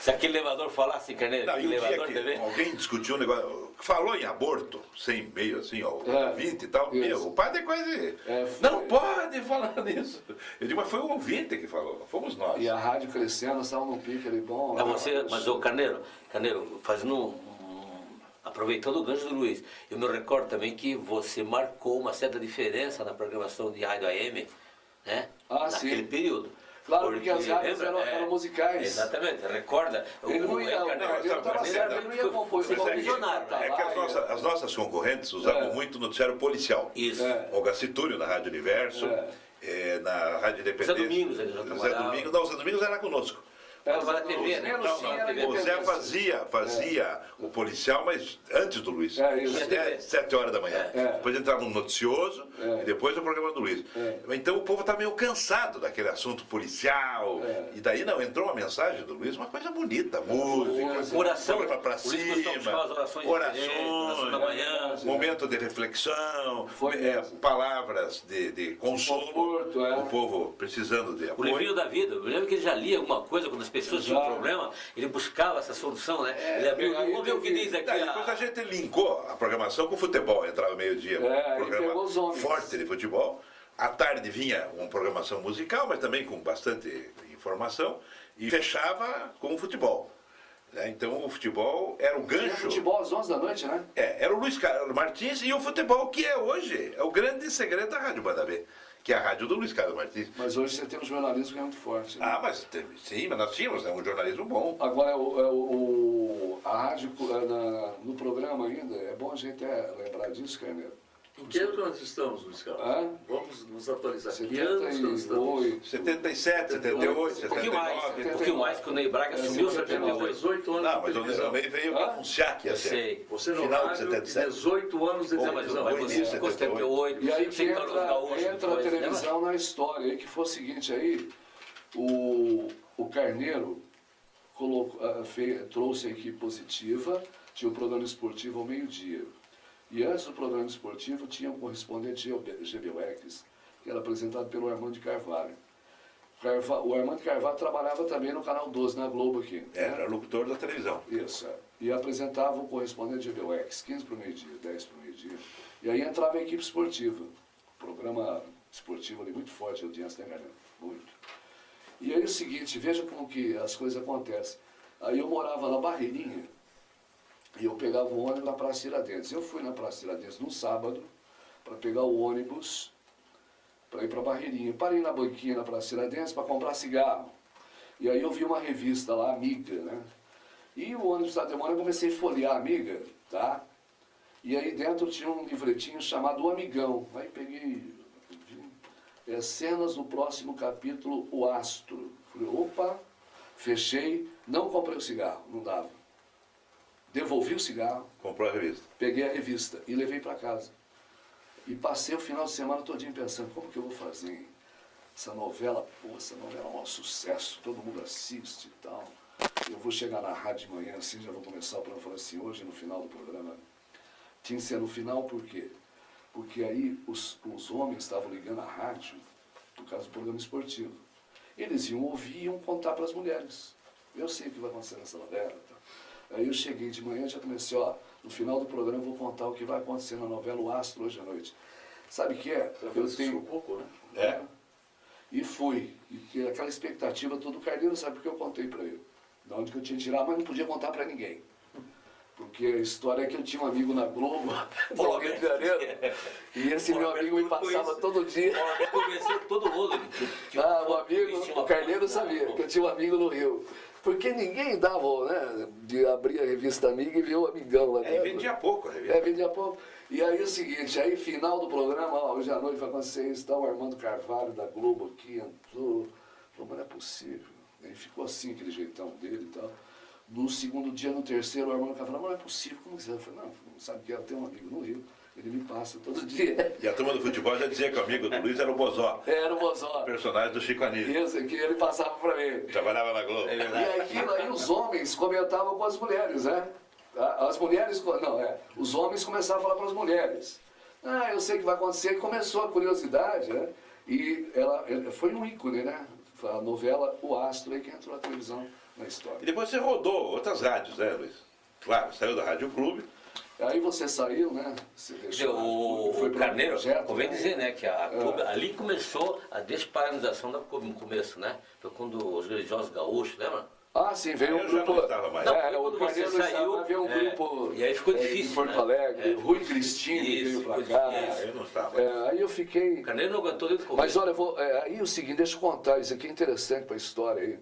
[SPEAKER 3] Se aquele elevador falasse, Carneiro,
[SPEAKER 2] Não,
[SPEAKER 3] aquele elevador também.
[SPEAKER 2] alguém discutiu um negócio, falou em aborto, sem meio assim, ó, 20 e tal, o padre é quase. Não pode falar nisso. Eu digo, mas foi o ouvinte que falou, não fomos nós.
[SPEAKER 1] E a rádio crescendo, nós estávamos num pique ali bom.
[SPEAKER 3] Mas o Carneiro, fazendo aproveitando o gancho do Luiz, eu me recordo também que você marcou uma certa diferença na programação de rádio AM, né? Naquele período.
[SPEAKER 1] Claro, porque as rádios eram musicais.
[SPEAKER 3] Exatamente, recorda?
[SPEAKER 1] Ele não ia compor, ele
[SPEAKER 3] foi visionário.
[SPEAKER 2] É que as nossas concorrentes usavam muito noticiário policial.
[SPEAKER 3] Isso.
[SPEAKER 2] Olga Citúrio na Rádio Universo, na Rádio Independência.
[SPEAKER 3] Zé Domingos, ele já trabalhava.
[SPEAKER 2] Não, o Zé Domingos era conosco.
[SPEAKER 3] Na TV, né?
[SPEAKER 2] O Zé fazia o policial, mas antes do Luiz. Até 7 horas da manhã. Depois entrava no noticioso e depois o programa do Luiz. Então o povo está meio cansado daquele assunto policial. E daí não, entrou uma mensagem do Luiz, uma coisa bonita, música,
[SPEAKER 3] oração
[SPEAKER 2] pra cima, orações,
[SPEAKER 3] da manhã,
[SPEAKER 2] momento de reflexão, palavras de consolo, o povo precisando de apoio.
[SPEAKER 3] O livrinho da vida, eu lembro que ele já lia alguma coisa quando as pessoas tinham um problema, ele buscava essa solução, né? Ele abriu, vamos ver o que diz aqui.
[SPEAKER 2] Depois a gente linkou a programação com o futebol, entrava meio-dia, programa forte de futebol. À tarde vinha uma programação musical, mas também com bastante informação, e fechava com o futebol. Então o futebol era o gancho.
[SPEAKER 1] O futebol às 11 da noite, né?
[SPEAKER 2] Era o Luiz Carlos Martins e o futebol, que é hoje o grande segredo da Rádio Banda B, que é a rádio do Luiz Carlos Martins.
[SPEAKER 1] Mas hoje você tem um jornalismo que é muito forte. Né?
[SPEAKER 2] Mas nós tínhamos um jornalismo bom.
[SPEAKER 1] Agora, a rádio no programa ainda, é bom a gente lembrar disso, Carneiro.
[SPEAKER 4] Em que ano nós estamos, Luiz Carlos? Vamos nos atualizar. Que ano nós estamos?
[SPEAKER 2] 77, 78, 79.
[SPEAKER 3] Um pouquinho mais, que o Ney Braga assumiu 78.
[SPEAKER 4] 18 anos
[SPEAKER 2] Não, mas o Ney veio anunciar que ia ser.
[SPEAKER 4] Você no
[SPEAKER 2] final de
[SPEAKER 4] rádio,
[SPEAKER 2] 77.
[SPEAKER 4] 18 anos de televisão.
[SPEAKER 3] Mas você ficou 78.
[SPEAKER 1] E aí que entra a televisão na história. Aí que foi o seguinte, aí o Carneiro trouxe a equipe positiva, tinha o programa esportivo ao meio-dia. E antes do programa esportivo tinha um correspondente GBUX, que era apresentado pelo Armando de Carvalho. O Armando de Carvalho trabalhava também no Canal 12, na Globo aqui.
[SPEAKER 2] Era locutor da televisão.
[SPEAKER 1] Isso, E apresentava o correspondente GBUX, 15 para o meio-dia, 10 para o meio-dia. E aí entrava a equipe esportiva. Programa esportivo ali muito forte, a audiência, né, galera? Muito. E aí é o seguinte, veja como que as coisas acontecem. Aí eu morava na Barreirinha, e eu pegava o ônibus na Praça Tiradentes. Eu fui na Praça Tiradentes no sábado para pegar o ônibus para ir para Barreirinha. Parei na banquinha na Praça Tiradentes para comprar cigarro. E aí eu vi uma revista lá, Amiga, né? E o ônibus estava demorando, eu comecei a folhear a Amiga, tá? E aí dentro tinha um livretinho chamado O Amigão. Aí peguei cenas do próximo capítulo, O Astro. Falei, opa, fechei, não comprei o cigarro, não dava. Devolvi o cigarro,
[SPEAKER 2] comprou a revista,
[SPEAKER 1] peguei a revista e levei para casa. E passei o final de semana todinho pensando, como que eu vou fazer, hein? Essa novela, essa novela é um maior sucesso, todo mundo assiste e tal. Eu vou chegar na rádio de manhã assim, já vou começar o programa, falar assim, hoje no final do programa, tinha que ser no final por quê? Porque aí os homens estavam ligando a rádio por causa do programa esportivo. Eles iam ouvir e iam contar para as mulheres. Eu sei o que vai acontecer nessa novela. Tá? Aí eu cheguei de manhã e já comecei, ó, no final do programa eu vou contar o que vai acontecer na novela O Astro hoje à noite. Sabe o que é?
[SPEAKER 4] Eu tenho um pouco, né?
[SPEAKER 1] É. E fui. E aquela expectativa toda, o Carneiro sabe porque eu contei para ele. De onde que eu tinha tirado, mas não podia contar para ninguém. Porque a história é que eu tinha um amigo na Globo, no Rio de Janeiro, e esse meu amigo me passava todo dia.
[SPEAKER 3] Eu conversei com todo mundo.
[SPEAKER 1] O amigo, o Carneiro sabia que eu tinha um amigo no Rio. Porque ninguém dava, né, de abrir a revista Amiga e ver o amigão lá.
[SPEAKER 2] E vendia pouco a revista.
[SPEAKER 1] Vendia pouco. E aí o seguinte, aí final do programa, ó, hoje à noite vai acontecer isso, tá, o Armando Carvalho da Globo aqui entrou. Falou, mas não é possível. Aí ficou assim, aquele jeitão dele e tal. No segundo dia, no terceiro, o Armando Carvalho falou, mas não é possível, como que você? Eu falei, não sabe que eu tenho um amigo no Rio, ele me passa todo dia.
[SPEAKER 2] E a turma do futebol já dizia que o amigo do Luiz era o Bozó.
[SPEAKER 1] Era o Bozó.
[SPEAKER 2] Personagem do Chico Anísio.
[SPEAKER 1] Isso, que ele passava pra mim.
[SPEAKER 2] Trabalhava na Globo.
[SPEAKER 1] E aquilo aí os homens comentavam com as mulheres, né? As mulheres, os homens começavam a falar para as mulheres. Eu sei que vai acontecer, e começou a curiosidade, né? E ela foi um ícone, né? A novela O Astro, aí que entrou na televisão na história.
[SPEAKER 2] E depois você rodou outras rádios, né, Luiz? Claro, saiu da Rádio Clube.
[SPEAKER 1] Aí você saiu, né? Você deixou,
[SPEAKER 3] o Carneiro, convém
[SPEAKER 1] né?
[SPEAKER 3] dizer, né, que a Clube, ali começou a desparalisação da Clube no começo, né? Foi quando os religiosos gaúchos, lembra?
[SPEAKER 1] Sim, veio um
[SPEAKER 2] Eu já
[SPEAKER 1] grupo.
[SPEAKER 2] não estava mais.
[SPEAKER 1] O Carneiro saiu, veio um grupo.
[SPEAKER 3] E aí ficou difícil.
[SPEAKER 1] Em Porto Alegre, Rui Cristino veio pra cá.
[SPEAKER 2] Eu não estava.
[SPEAKER 1] Aí eu fiquei.
[SPEAKER 3] O Carneiro não aguentou desde o
[SPEAKER 1] Mas
[SPEAKER 3] começo.
[SPEAKER 1] olha, aí o seguinte, deixa eu contar, isso aqui é interessante para a história aí.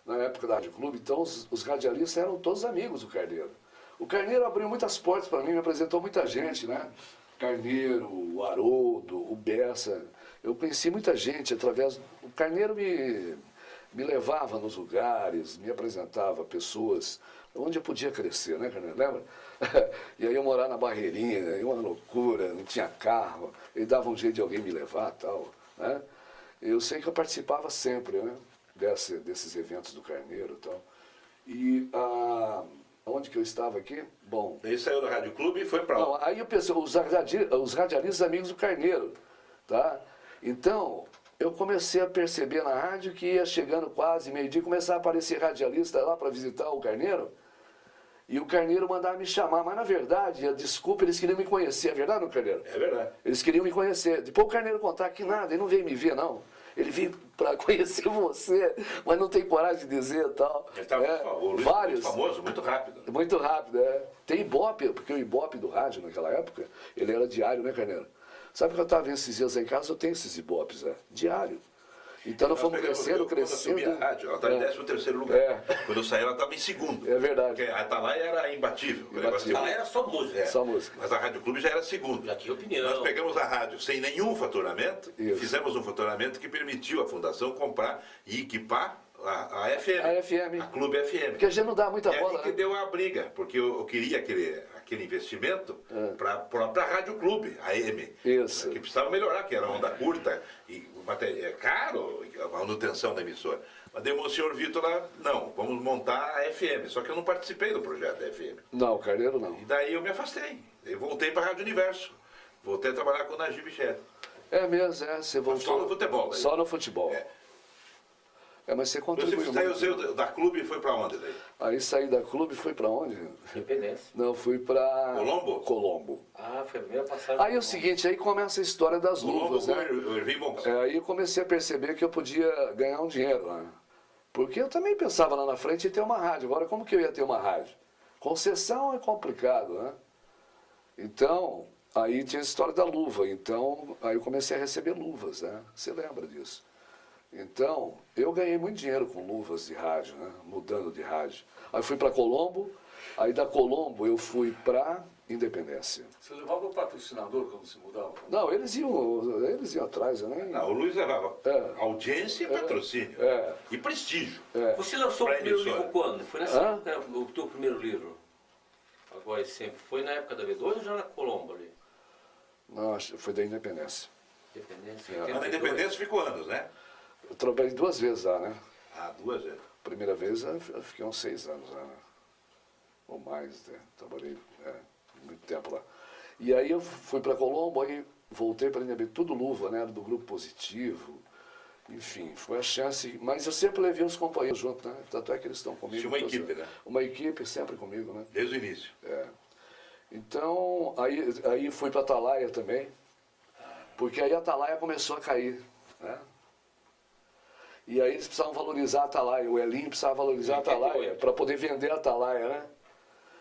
[SPEAKER 1] Na época da Rádio Clube, então os radialistas eram todos amigos do Carneiro. O Carneiro abriu muitas portas para mim, me apresentou muita gente, né? Carneiro, o Haroldo, o Bessa. Eu conheci muita gente através. O Carneiro me levava nos lugares, me apresentava pessoas onde eu podia crescer, né, Carneiro? Lembra? E aí eu morar na Barreirinha, aí uma loucura, não tinha carro, ele dava um jeito de alguém me levar e tal, né? Eu sei que eu participava sempre, né? Desses eventos do Carneiro e tal. E onde que eu estava aqui? Bom...
[SPEAKER 2] Ele saiu da Rádio Clube e foi para
[SPEAKER 1] onde? Aí eu pensei, os radialistas amigos do Carneiro, tá? Então, eu comecei a perceber na rádio que ia chegando quase meio-dia, começava a aparecer radialista lá para visitar o Carneiro, e o Carneiro mandava me chamar, mas na verdade, a desculpa, eles queriam me conhecer, é verdade, não, Carneiro?
[SPEAKER 2] É verdade.
[SPEAKER 1] Eles queriam me conhecer. Depois o Carneiro contar que nada, ele não veio me ver, não. Ele veio para conhecer você, mas não tem coragem de dizer e tal.
[SPEAKER 2] Ele estava
[SPEAKER 1] vários.
[SPEAKER 2] Muito famoso, muito rápido.
[SPEAKER 1] Muito rápido, Tem Ibope, porque o Ibope do rádio naquela época, ele era diário, né, Carneiro? Sabe que eu estava vendo esses dias aí em casa, eu tenho esses Ibopes, diário. Então nós fomos crescendo.
[SPEAKER 2] Quando eu assumi a rádio, ela estava em 13º lugar. Quando eu saí, ela estava em segundo.
[SPEAKER 1] É verdade.
[SPEAKER 2] Porque a Atalaia era imbatível.
[SPEAKER 3] A Atalaia era só música.
[SPEAKER 1] Só música.
[SPEAKER 2] Mas a Rádio Clube já era segundo.
[SPEAKER 3] Já tinha opinião.
[SPEAKER 2] Nós pegamos a rádio sem nenhum faturamento, fizemos um faturamento que permitiu à Fundação comprar e equipar a FM.
[SPEAKER 1] A FM.
[SPEAKER 2] A Clube FM.
[SPEAKER 1] Porque a gente não dá muita bola.
[SPEAKER 2] É ali que deu a briga, porque eu queria aquele investimento para a própria Rádio Clube, a AM.
[SPEAKER 1] Isso.
[SPEAKER 2] Que precisava melhorar, que era onda curta e é caro a manutenção da emissora. Mas daí o senhor Vitor lá, não, vamos montar a FM. Só que eu não participei do projeto da FM.
[SPEAKER 1] Não, o Carneiro não.
[SPEAKER 2] E daí eu me afastei. Eu voltei para a Rádio Universo. Voltei a trabalhar com o Najib Bichette.
[SPEAKER 1] É mesmo, você voltou.
[SPEAKER 2] Só no futebol.
[SPEAKER 1] Só no futebol. Mas você contribuiu.
[SPEAKER 2] Você saiu da Clube e foi para onde daí?
[SPEAKER 1] Aí saí da Clube e fui para onde?
[SPEAKER 3] Independência.
[SPEAKER 1] Não, fui para...
[SPEAKER 2] Colombo?
[SPEAKER 1] Colombo.
[SPEAKER 3] Foi a primeira passagem.
[SPEAKER 1] Aí é o seguinte, aí começa a história das luvas, né? Aí eu comecei a perceber que eu podia ganhar um dinheiro lá. Porque eu também pensava lá na frente em ter uma rádio. Agora, como que eu ia ter uma rádio? Concessão é complicado, né? Então, aí tinha a história da luva. Então, aí eu comecei a receber luvas, né? Você lembra disso? Então, eu ganhei muito dinheiro com luvas de rádio, né? Mudando de rádio. Aí fui para Colombo, aí da Colombo eu fui para Independência.
[SPEAKER 4] Você levava o patrocinador quando se mudava?
[SPEAKER 1] Não, eles iam atrás, eu nem...
[SPEAKER 2] Não, o Luiz levava audiência e patrocínio. E prestígio.
[SPEAKER 3] Você lançou o primeiro livro quando? Foi nessa época, o teu primeiro livro? Agora e sempre. Foi na época da V2 ou já na Colombo ali?
[SPEAKER 1] Não, acho que foi da Independência.
[SPEAKER 3] Independência?
[SPEAKER 2] Mas na Independência ficou anos, né?
[SPEAKER 1] Eu trabalhei 2 vezes lá, né?
[SPEAKER 2] 2 vezes.
[SPEAKER 1] Primeira vez eu fiquei uns 6 anos lá, né? Ou mais, né? Trabalhei muito tempo lá. E aí eu fui para Colombo, aí voltei para Independência, tudo luva, né? Do Grupo Positivo, Enfim, foi a chance. Mas eu sempre levei os companheiros junto, né? Tanto é que eles estão comigo.
[SPEAKER 2] Tinha uma equipe, né?
[SPEAKER 1] Uma equipe sempre comigo, né?
[SPEAKER 2] Desde o início.
[SPEAKER 1] Então, aí fui para Atalaia também, porque aí a Atalaia começou a cair, né? E aí eles precisavam valorizar a Atalaia, o Elinho precisava valorizar a Atalaia para poder vender a Atalaia, né?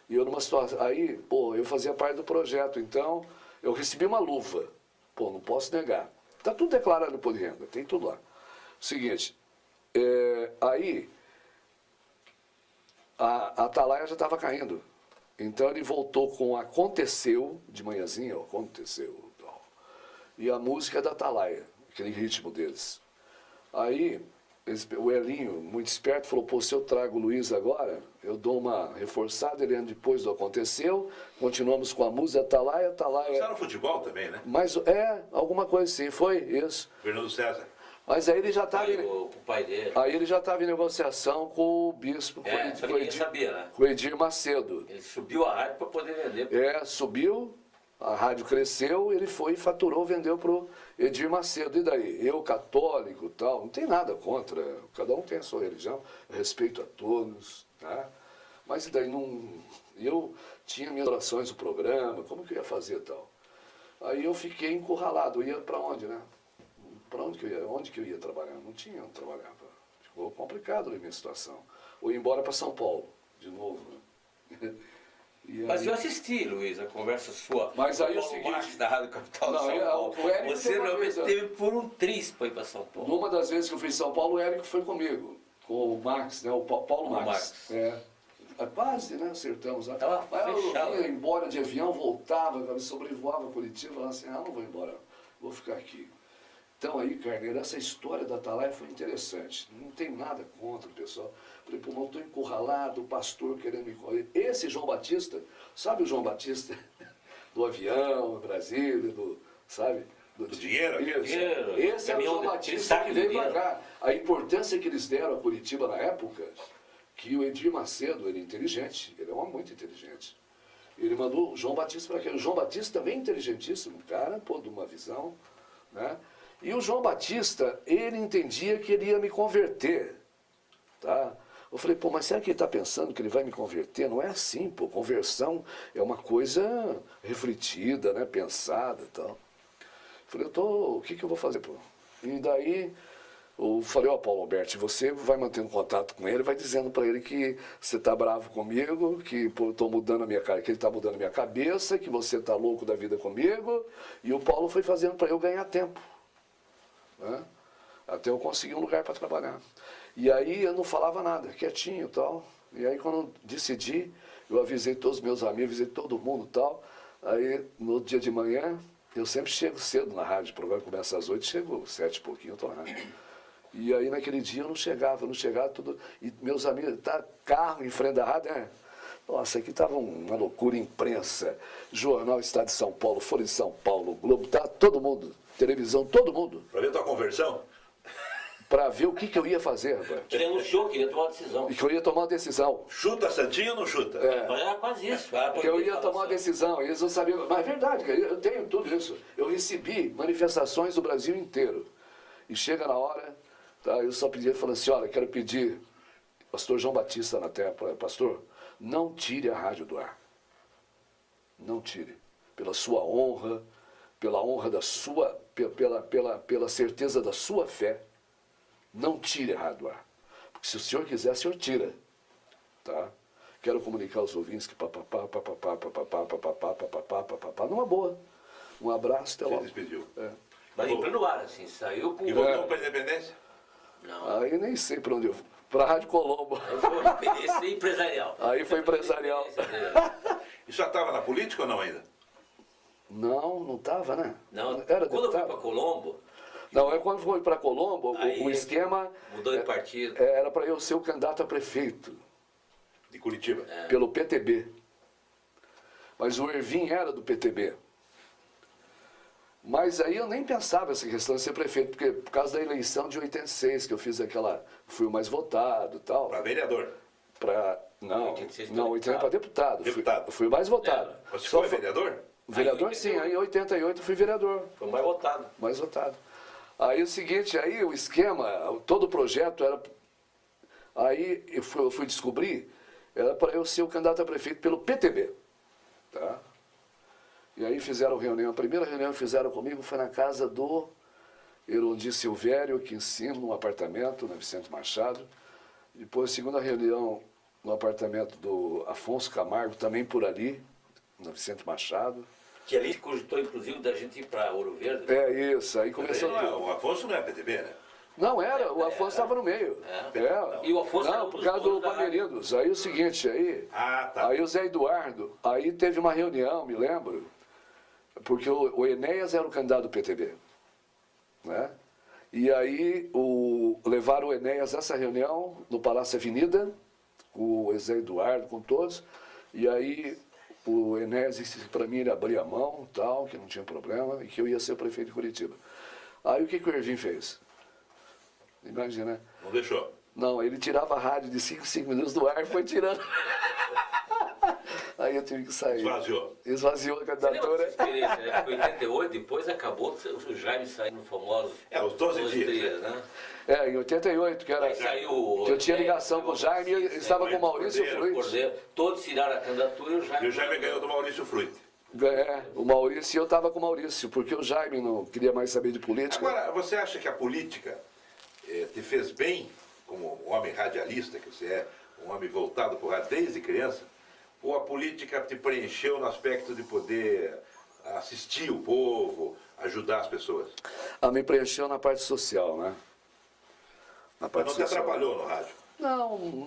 [SPEAKER 1] E eu numa situação, aí, pô, eu fazia parte do projeto, então eu recebi uma luva, pô, não posso negar. Tá tudo declarado no Imposto de Renda, tem tudo lá. Seguinte, aí a Atalaia já estava caindo. Então ele voltou com Aconteceu, de manhãzinha, Aconteceu, tal. E a música da Atalaia, aquele ritmo deles. Aí o Elinho, muito esperto, falou, pô, se eu trago o Luiz agora, eu dou uma reforçada, ele anda depois do Aconteceu, continuamos com a música Atalaia.
[SPEAKER 2] Você era no futebol também, né?
[SPEAKER 1] Mas alguma coisa assim, foi isso.
[SPEAKER 2] Fernando César.
[SPEAKER 1] Mas aí ele já estava
[SPEAKER 3] O pai dele.
[SPEAKER 1] Aí ele já estava em negociação com o bispo,
[SPEAKER 3] Sabia, né?
[SPEAKER 1] com o Edir Macedo.
[SPEAKER 3] Ele subiu a rádio para poder vender.
[SPEAKER 1] Subiu, a rádio cresceu, ele foi e faturou, vendeu para o Edir Macedo. E daí? Eu, católico tal, não tem nada contra, cada um tem a sua religião, respeito a todos, tá? Mas e daí não... Eu tinha minhas orações no programa, como que eu ia fazer tal? Aí eu fiquei encurralado, eu ia para onde, né? Para onde que eu ia? Onde que eu ia trabalhar? Não tinha onde trabalhar. Ficou complicado a minha situação. Ou ir embora para São Paulo, de novo. Né?
[SPEAKER 3] Mas eu assisti, Luiz, a conversa sua.
[SPEAKER 1] Mas aí
[SPEAKER 3] o
[SPEAKER 1] o seguinte...
[SPEAKER 3] Marques, da Rádio Capital de São Paulo. Você realmente teve por um triz para ir para São Paulo.
[SPEAKER 1] Numa das vezes que eu fui em São Paulo, o Érico foi comigo. Com o Marques, né? O Paulo Marques. Quase, né? Acertamos. Mas eu ia embora de avião, voltava, sobrevoava Curitiba, falava assim, não vou embora, vou ficar aqui. Então aí, Carneiro, essa história da Atalaia foi interessante. Não tem nada contra o pessoal. Falei, pô, mas eu estou encurralado, o pastor querendo me correr. Esse João Batista, sabe o João Batista? Do avião, Brasília, sabe?
[SPEAKER 2] Do dinheiro?
[SPEAKER 1] Esse é o João Batista que veio para cá. A importância que eles deram a Curitiba na época, que o Edir Macedo, ele é inteligente, ele é um homem muito inteligente. Ele mandou o João Batista para cá. O João Batista também é inteligentíssimo, cara, pô, de uma visão, né? E o João Batista, ele entendia que ele ia me converter, tá? Eu falei, pô, mas será que ele está pensando que ele vai me converter? Não é assim, pô, conversão é uma coisa refletida, né, pensada e tal. Eu falei, o que eu vou fazer, pô? E daí, eu falei, Paulo Alberto, você vai mantendo contato com ele, vai dizendo para ele que você está bravo comigo, que pô, tô mudando a minha cara, que ele está mudando a minha cabeça, que você está louco da vida comigo, e o Paulo foi fazendo para eu ganhar tempo. Né? Até eu conseguir um lugar para trabalhar. E aí eu não falava nada, quietinho e tal. E aí quando eu decidi, eu avisei todos os meus amigos, avisei todo mundo e tal. Aí no dia de manhã, eu sempre chego cedo na rádio, o programa começa às 8, chego 7 e pouquinho, eu estou na rádio. E aí naquele dia eu não chegava tudo. E meus amigos, tá carro em frente da rádio, né? Nossa, aqui estava uma loucura, imprensa, jornal Estado de São Paulo, Folha de São Paulo, Globo, tá todo mundo. Televisão, todo mundo.
[SPEAKER 2] Para ver a tua conversão?
[SPEAKER 1] Para ver o que eu ia fazer, rapaz.
[SPEAKER 3] Ele anunciou que ia tomar uma decisão.
[SPEAKER 1] E que eu ia tomar uma decisão.
[SPEAKER 2] Chuta Santinho ou não chuta?
[SPEAKER 3] Era quase isso.
[SPEAKER 1] Que eu ia tomar uma decisão, eles não sabiam. Mas é verdade, cara, eu tenho tudo isso. Eu recebi manifestações do Brasil inteiro. E chega na hora, tá, eu só pedi, falando assim, olha, quero pedir, pastor João Batista na terra, pastor, não tire a rádio do ar. Não tire. Pela sua honra, pela honra da sua, pela certeza da sua fé, não tire a rádio do ar. Porque se o senhor quiser, o senhor tira. Tá? Quero comunicar aos ouvintes que numa boa. Um abraço, até logo.
[SPEAKER 2] Você despediu.
[SPEAKER 3] Mas em pleno ar, assim, saiu com...
[SPEAKER 2] E voltou para a Independência?
[SPEAKER 3] Não.
[SPEAKER 1] Aí nem sei para onde eu fui. Para a Rádio Colombo.
[SPEAKER 3] Esse é empresarial.
[SPEAKER 1] Aí foi empresarial.
[SPEAKER 2] E já estava na política ou não ainda?
[SPEAKER 1] Não estava, né?
[SPEAKER 3] Não,
[SPEAKER 1] era
[SPEAKER 3] quando eu fui para Colombo...
[SPEAKER 1] Não, quando foi para Colombo, o esquema...
[SPEAKER 3] Mudou de partido.
[SPEAKER 1] Era para eu ser o candidato a prefeito.
[SPEAKER 2] De Curitiba?
[SPEAKER 1] Pelo PTB. Mas o Ervin era do PTB. Mas aí eu nem pensava essa questão de ser prefeito, porque por causa da eleição de 86, que eu fiz aquela... Fui o mais votado e tal.
[SPEAKER 2] Para vereador?
[SPEAKER 1] Não,
[SPEAKER 3] 86
[SPEAKER 1] para deputado.
[SPEAKER 2] Deputado.
[SPEAKER 1] Fui o mais votado.
[SPEAKER 2] Você foi vereador?
[SPEAKER 1] Vereador, sim. Aí em 88 fui vereador.
[SPEAKER 3] Foi mais votado.
[SPEAKER 1] Mais votado. Aí o seguinte, aí o esquema, todo o projeto era... Aí eu fui descobrir, era para eu ser o candidato a prefeito pelo PTB. Tá? E aí fizeram reunião, a primeira reunião que fizeram comigo foi na casa do Erondir Silvério, aqui em cima, num apartamento, na Vicente Machado. Depois, a segunda reunião no apartamento do Afonso Camargo, também por ali, na Vicente Machado.
[SPEAKER 3] Que ali cogitou, inclusive, da gente ir para Ouro Verde.
[SPEAKER 1] É isso, aí começou tudo.
[SPEAKER 2] O Afonso não é PTB, né?
[SPEAKER 1] Não era, o Afonso estava no meio.
[SPEAKER 3] E o Afonso era
[SPEAKER 1] não,
[SPEAKER 3] um
[SPEAKER 1] por
[SPEAKER 3] dos
[SPEAKER 1] causa do
[SPEAKER 3] donos da
[SPEAKER 1] Palmeirindos. Aí o seguinte, aí,
[SPEAKER 2] tá.
[SPEAKER 1] aí o Zé Eduardo, aí teve uma reunião, me lembro, porque o Enéas era o candidato do PTB. Né? E aí levaram o Enéas a essa reunião no Palácio Avenida, com o Zé Eduardo, com todos, e aí o Enéas disse para mim, ele abria a mão, tal, que não tinha problema, e que eu ia ser o prefeito de Curitiba. Aí o que o Ervin fez? Imagina.
[SPEAKER 2] Não deixou.
[SPEAKER 1] Não, ele tirava a rádio de 5 minutos do ar e foi tirando. Aí eu tive que sair. Esvaziou a candidatura.
[SPEAKER 3] Essa experiência, né? Em 88, depois acabou o Jaime saindo famoso.
[SPEAKER 2] Os 12 dias,
[SPEAKER 3] né?
[SPEAKER 1] Em 88, que era. Que eu tinha ligação com o Jaime, ele estava com o Maurício Fruit.
[SPEAKER 3] Todos tiraram a candidatura
[SPEAKER 2] e o Jaime ganhou do Maurício Fruit.
[SPEAKER 1] O Maurício, e eu estava com o Maurício, porque o Jaime não queria mais saber de política.
[SPEAKER 2] Agora, você acha que a política te fez bem, como um homem radialista que você é, um homem voltado para o rádio desde criança, ou a política te preencheu no aspecto de poder assistir o povo, ajudar as pessoas?
[SPEAKER 1] Me preencheu na parte social, né?
[SPEAKER 2] Na parte social. Não te atrapalhou no rádio?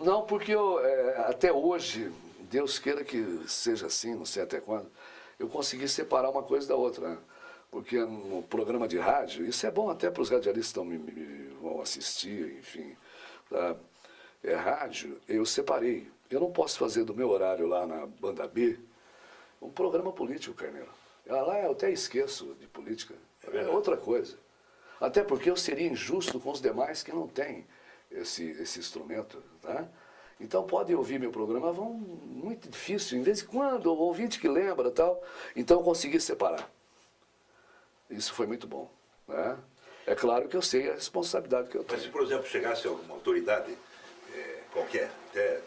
[SPEAKER 1] Não, porque até hoje, Deus queira que seja assim, não sei até quando, eu consegui separar uma coisa da outra, né? Porque no programa de rádio, isso é bom até para os radialistas que vão assistir, enfim. Tá? Rádio, eu separei. Eu não posso fazer do meu horário lá na Banda B um programa político, Carneiro. Lá eu até esqueço de política. É outra coisa. Até porque eu seria injusto com os demais que não têm esse instrumento. Tá? Então podem ouvir meu programa, muito difícil. Em vez de quando, o ouvinte que lembra tal. Então eu consegui separar. Isso foi muito bom. Né? É claro que eu sei a responsabilidade que eu tenho.
[SPEAKER 2] Mas se, por exemplo, chegasse alguma autoridade qualquer, até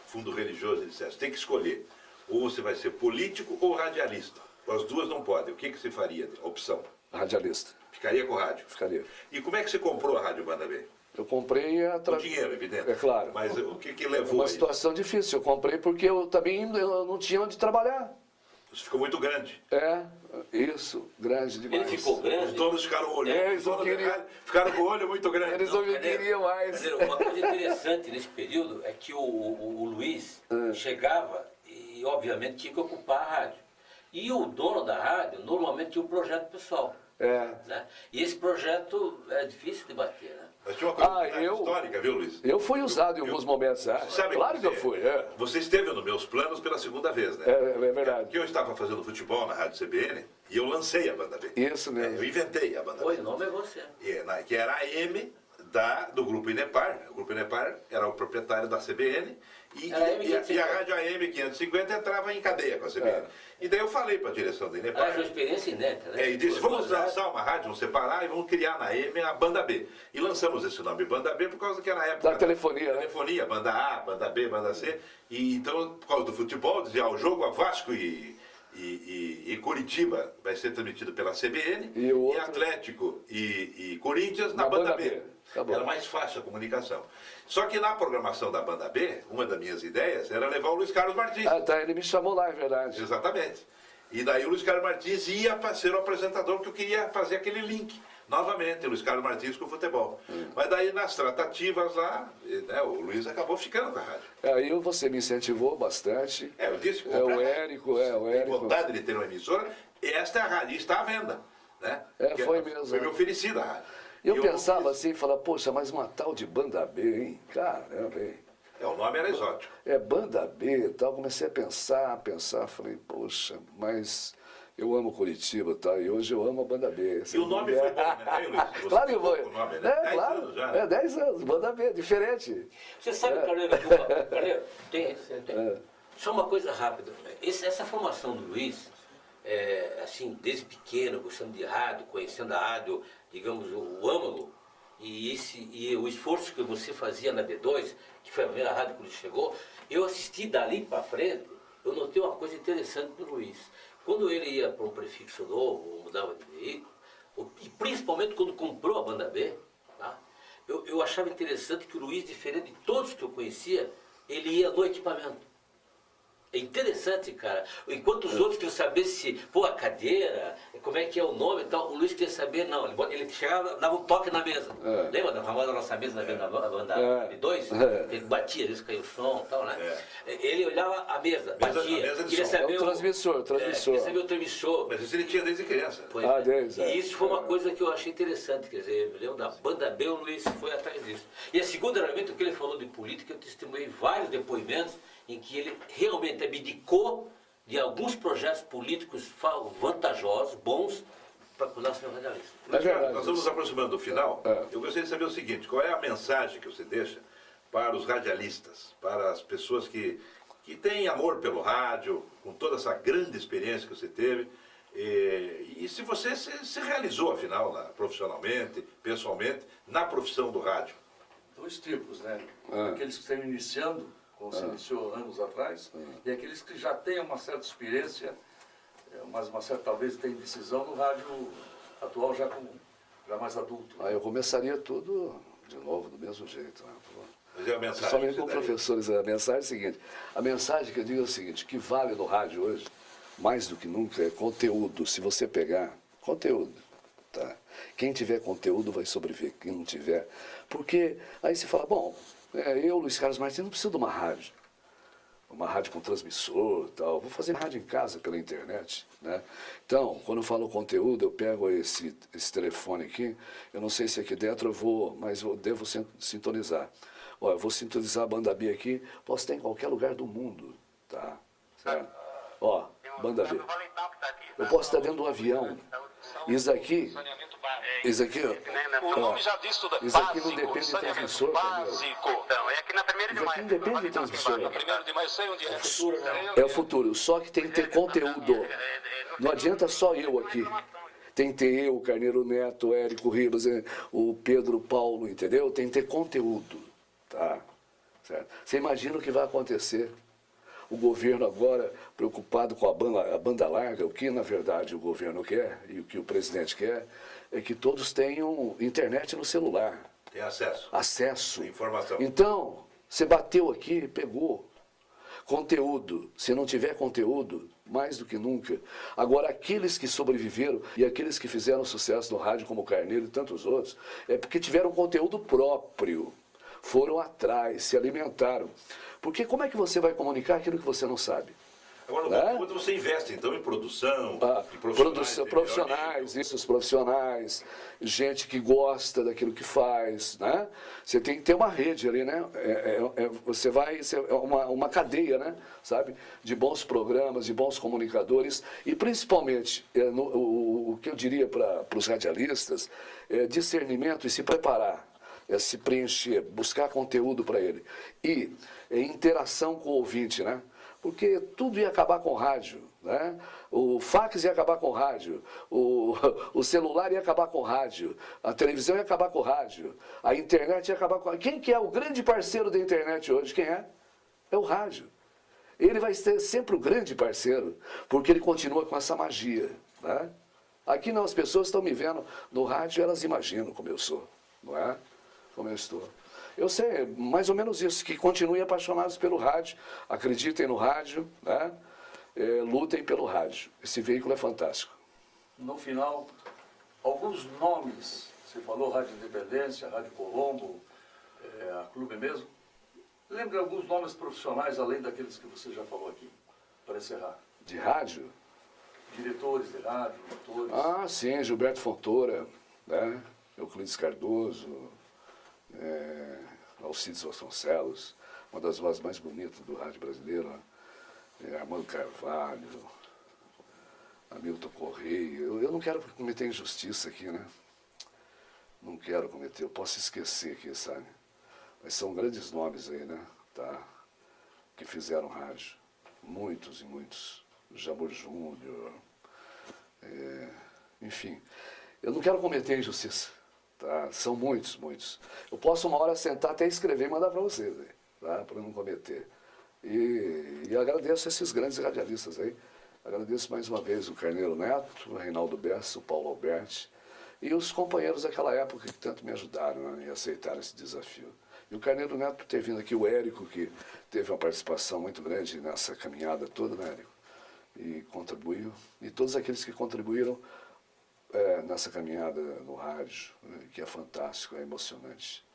[SPEAKER 2] fundo religioso, e dissesse, tem que escolher, ou você vai ser político ou radialista. As duas não podem. O que você faria? Opção?
[SPEAKER 1] Radialista.
[SPEAKER 2] Ficaria com o rádio?
[SPEAKER 1] Ficaria.
[SPEAKER 2] E como é que você comprou a Rádio Banda B?
[SPEAKER 1] Eu comprei
[SPEAKER 2] com dinheiro, evidente.
[SPEAKER 1] É claro.
[SPEAKER 2] Mas o que levou
[SPEAKER 1] uma situação difícil. Eu comprei porque eu também não tinha onde trabalhar.
[SPEAKER 2] Isso ficou muito grande.
[SPEAKER 1] Isso, grande demais.
[SPEAKER 3] Ele ficou grande?
[SPEAKER 2] Os donos ficaram olhando.
[SPEAKER 1] Eles não queriam.
[SPEAKER 2] Ficaram com o olho muito grande.
[SPEAKER 1] Eles não queriam mais.
[SPEAKER 3] Uma coisa interessante nesse período é que o Luiz chegava e, obviamente, tinha que ocupar a rádio. E o dono da rádio, normalmente, tinha um projeto pessoal. Né? E esse projeto é difícil de bater, né?
[SPEAKER 2] Mas tinha uma coisa histórica, viu, Luiz?
[SPEAKER 1] Eu fui usado em alguns momentos. Claro que eu fui.
[SPEAKER 2] Você esteve nos meus planos pela segunda vez, né?
[SPEAKER 1] É verdade.
[SPEAKER 2] Porque eu estava fazendo futebol na Rádio CBN e eu lancei a Banda B.
[SPEAKER 1] Isso mesmo.
[SPEAKER 2] Eu inventei a Banda B.
[SPEAKER 3] O nome é você.
[SPEAKER 2] Que era a M do Grupo Inepar. O Grupo Inepar era o proprietário da CBN e a Rádio AM 550 entrava em cadeia com a CBN. E daí eu falei para a direção da Inepar.
[SPEAKER 3] Era uma experiência inédita, né?
[SPEAKER 2] E disse, vamos lançar uma rádio, vamos separar e vamos criar na M a Banda B. E lançamos esse nome Banda B por causa que era na época
[SPEAKER 1] da telefonia,
[SPEAKER 2] telefonia, Banda A, Banda B, Banda C. E então, por causa do futebol, dizia, o jogo a Vasco e Curitiba vai ser transmitido pela CBN e Atlético e Corinthians na Banda B. Era mais fácil a comunicação. Só que na programação da Banda B, uma das minhas ideias era levar o Luiz Carlos Martins.
[SPEAKER 1] Ele me chamou lá, é verdade.
[SPEAKER 2] Exatamente. E daí o Luiz Carlos Martins ia para ser o apresentador, porque eu queria fazer aquele link. Novamente, o Luiz Carlos Martins com o futebol. Mas daí nas tratativas lá, né, o Luiz acabou ficando com a rádio.
[SPEAKER 1] Aí você me incentivou bastante.
[SPEAKER 2] Eu disse que
[SPEAKER 1] o Érico.
[SPEAKER 2] Tem vontade de ter uma emissora, esta é a rádio, está à venda. Né?
[SPEAKER 1] Foi mesmo.
[SPEAKER 2] Foi me oferecida a rádio.
[SPEAKER 1] Eu pensava assim, falava, poxa, mas uma tal de Banda B, hein? Caramba, hein?
[SPEAKER 2] O nome era exótico.
[SPEAKER 1] Banda B e tal. Comecei a pensar, falei, poxa, mas eu amo Curitiba, tá? E hoje eu amo a Banda B.
[SPEAKER 2] E o nome foi bom, né, Luiz?
[SPEAKER 1] Claro que foi.
[SPEAKER 2] O nome, né? 10
[SPEAKER 1] claro.
[SPEAKER 2] anos já, né?
[SPEAKER 1] 10 anos, Banda B, diferente.
[SPEAKER 3] Você sabe, Carneiro, tem só uma coisa rápida. Essa formação do Luiz, assim, desde pequeno, gostando de rádio, conhecendo a rádio, digamos, o âmago, e o esforço que você fazia na B2, que foi a primeira rádio quando chegou, eu assisti dali para frente, eu notei uma coisa interessante do Luiz. Quando ele ia para um prefixo novo, ou mudava de veículo, e principalmente quando comprou a banda B, tá? Eu achava interessante que o Luiz, diferente de todos que eu conhecia, ele ia no equipamento. É interessante, cara. Enquanto os outros queriam saber se, pô, a cadeira, como é que é o nome e tal, o Luiz queria saber, não. Ele chegava, dava um toque na mesa. Lembra da famosa nossa mesa na banda B2? Ele batia, às vezes caiu o som e tal, né? Ele olhava a mesa, batia. Queria saber
[SPEAKER 1] o transmissor.
[SPEAKER 3] Queria saber o transmissor.
[SPEAKER 2] Mas isso ele tinha desde criança.
[SPEAKER 3] E isso foi uma coisa que eu achei interessante, quer dizer, eu me lembro da banda B, o Luiz foi atrás disso. E a segunda elemento que ele falou de política, eu testemunhei vários depoimentos em que ele realmente abdicou de alguns projetos políticos vantajosos, bons, para o nosso radialista.
[SPEAKER 2] Nós estamos nos aproximando do final. Eu gostaria de saber o seguinte, qual é a mensagem que você deixa para os radialistas, para as pessoas que têm amor pelo rádio, com toda essa grande experiência que você teve, e se você se realizou, afinal, profissionalmente, pessoalmente, na profissão do rádio?
[SPEAKER 4] Dois tipos, né? Aqueles que estão iniciando, como se iniciou anos atrás, e aqueles que já têm uma certa experiência, mas uma certa, talvez, tem decisão no rádio atual, já mais adulto.
[SPEAKER 1] Eu começaria tudo de novo, do mesmo jeito. Né?
[SPEAKER 2] Mas é a mensagem.
[SPEAKER 1] Principalmente com professores. A mensagem é a seguinte: a mensagem que eu digo é o seguinte, que vale no rádio hoje, mais do que nunca, é conteúdo. Se você pegar conteúdo, tá? Quem tiver conteúdo vai sobreviver, quem não tiver. Porque aí você fala, bom, eu, Luiz Carlos Martins, não preciso de uma rádio com transmissor e tal. Vou fazer rádio em casa pela internet, né? Então, quando eu falo conteúdo, eu pego esse telefone aqui, eu não sei se aqui dentro eu vou, mas eu devo sintonizar. Eu vou sintonizar a banda B aqui, posso ter em qualquer lugar do mundo, tá? Certo? Banda B. Eu posso estar dentro do avião. Isso aqui,
[SPEAKER 5] o nome já diz tudo,
[SPEAKER 1] isso aqui não depende de transmissor.
[SPEAKER 5] Básico. Então, é aqui na 1º de
[SPEAKER 1] Isso aqui
[SPEAKER 5] maio.
[SPEAKER 1] não depende de transmissor.
[SPEAKER 5] Na 1º de maio, sei onde é.
[SPEAKER 1] É o futuro, só que tem que ter conteúdo. Não adianta só eu aqui. Tem que ter eu, o Carneiro Neto, o Érico Ribas, o Pedro Paulo, entendeu? Tem que ter conteúdo, tá? Certo? Você imagina o que vai acontecer? O governo agora, preocupado com a banda larga, o que na verdade o governo quer e o que o presidente quer, é que todos tenham internet no celular.
[SPEAKER 2] Tem acesso.
[SPEAKER 1] Acesso.
[SPEAKER 2] Informação.
[SPEAKER 1] Então, você bateu aqui, pegou. Conteúdo. Se não tiver conteúdo, mais do que nunca. Agora, aqueles que sobreviveram e aqueles que fizeram sucesso no rádio, como o Carneiro e tantos outros, é porque tiveram conteúdo próprio. Foram atrás, se alimentaram. Porque como é que você vai comunicar aquilo que você não sabe?
[SPEAKER 2] Agora, quando você investe, então, em produção, em
[SPEAKER 1] profissionais, gente que gosta daquilo que faz, né? Você tem que ter uma rede ali, né? É uma cadeia, né? Sabe? De bons programas, de bons comunicadores e, principalmente, o que eu diria para os radialistas é discernimento e se preparar. Se preencher, buscar conteúdo para ele. E interação com o ouvinte, né? Porque tudo ia acabar com o rádio, né? O fax ia acabar com o rádio, o celular ia acabar com o rádio, a televisão ia acabar com o rádio, a internet ia acabar com o rádio. Quem que é o grande parceiro da internet hoje? Quem é? É o rádio. Ele vai ser sempre o grande parceiro, porque ele continua com essa magia, né? Aqui não, as pessoas estão me vendo no rádio, elas imaginam como eu sou, não é? Como eu estou. Eu sei, mais ou menos isso, que continuem apaixonados pelo rádio, acreditem no rádio, né? Lutem pelo rádio. Esse veículo é fantástico.
[SPEAKER 4] No final, alguns nomes, você falou Rádio Independência, Rádio Colombo, a Clube mesmo. Lembre alguns nomes profissionais, além daqueles que você já falou aqui, para encerrar.
[SPEAKER 1] De rádio?
[SPEAKER 4] Diretores de rádio, atores.
[SPEAKER 1] Ah, sim, Gilberto Fontoura, né? Euclides Cardoso, Alcides Vasconcelos, uma das vozes mais bonitas do rádio brasileiro, Armando Carvalho, Hamilton Correia. Eu não quero cometer injustiça aqui, né? Não quero cometer, eu posso esquecer aqui, sabe? Mas são grandes nomes aí, né? Tá? Que fizeram rádio. Muitos e muitos. Jamor Júnior, Enfim, eu não quero cometer injustiça, tá? São muitos, muitos. Eu posso uma hora sentar até escrever e mandar para vocês, aí, tá? Para não cometer. E agradeço esses grandes radialistas aí. Agradeço mais uma vez o Carneiro Neto, o Reinaldo Bessa, o Paulo Alberti e os companheiros daquela época que tanto me ajudaram, né, em aceitar esse desafio. E o Carneiro Neto por ter vindo aqui, o Érico, que teve uma participação muito grande nessa caminhada toda, né, Érico? E contribuiu. E todos aqueles que contribuíram nessa caminhada no rádio, que é fantástico, é emocionante.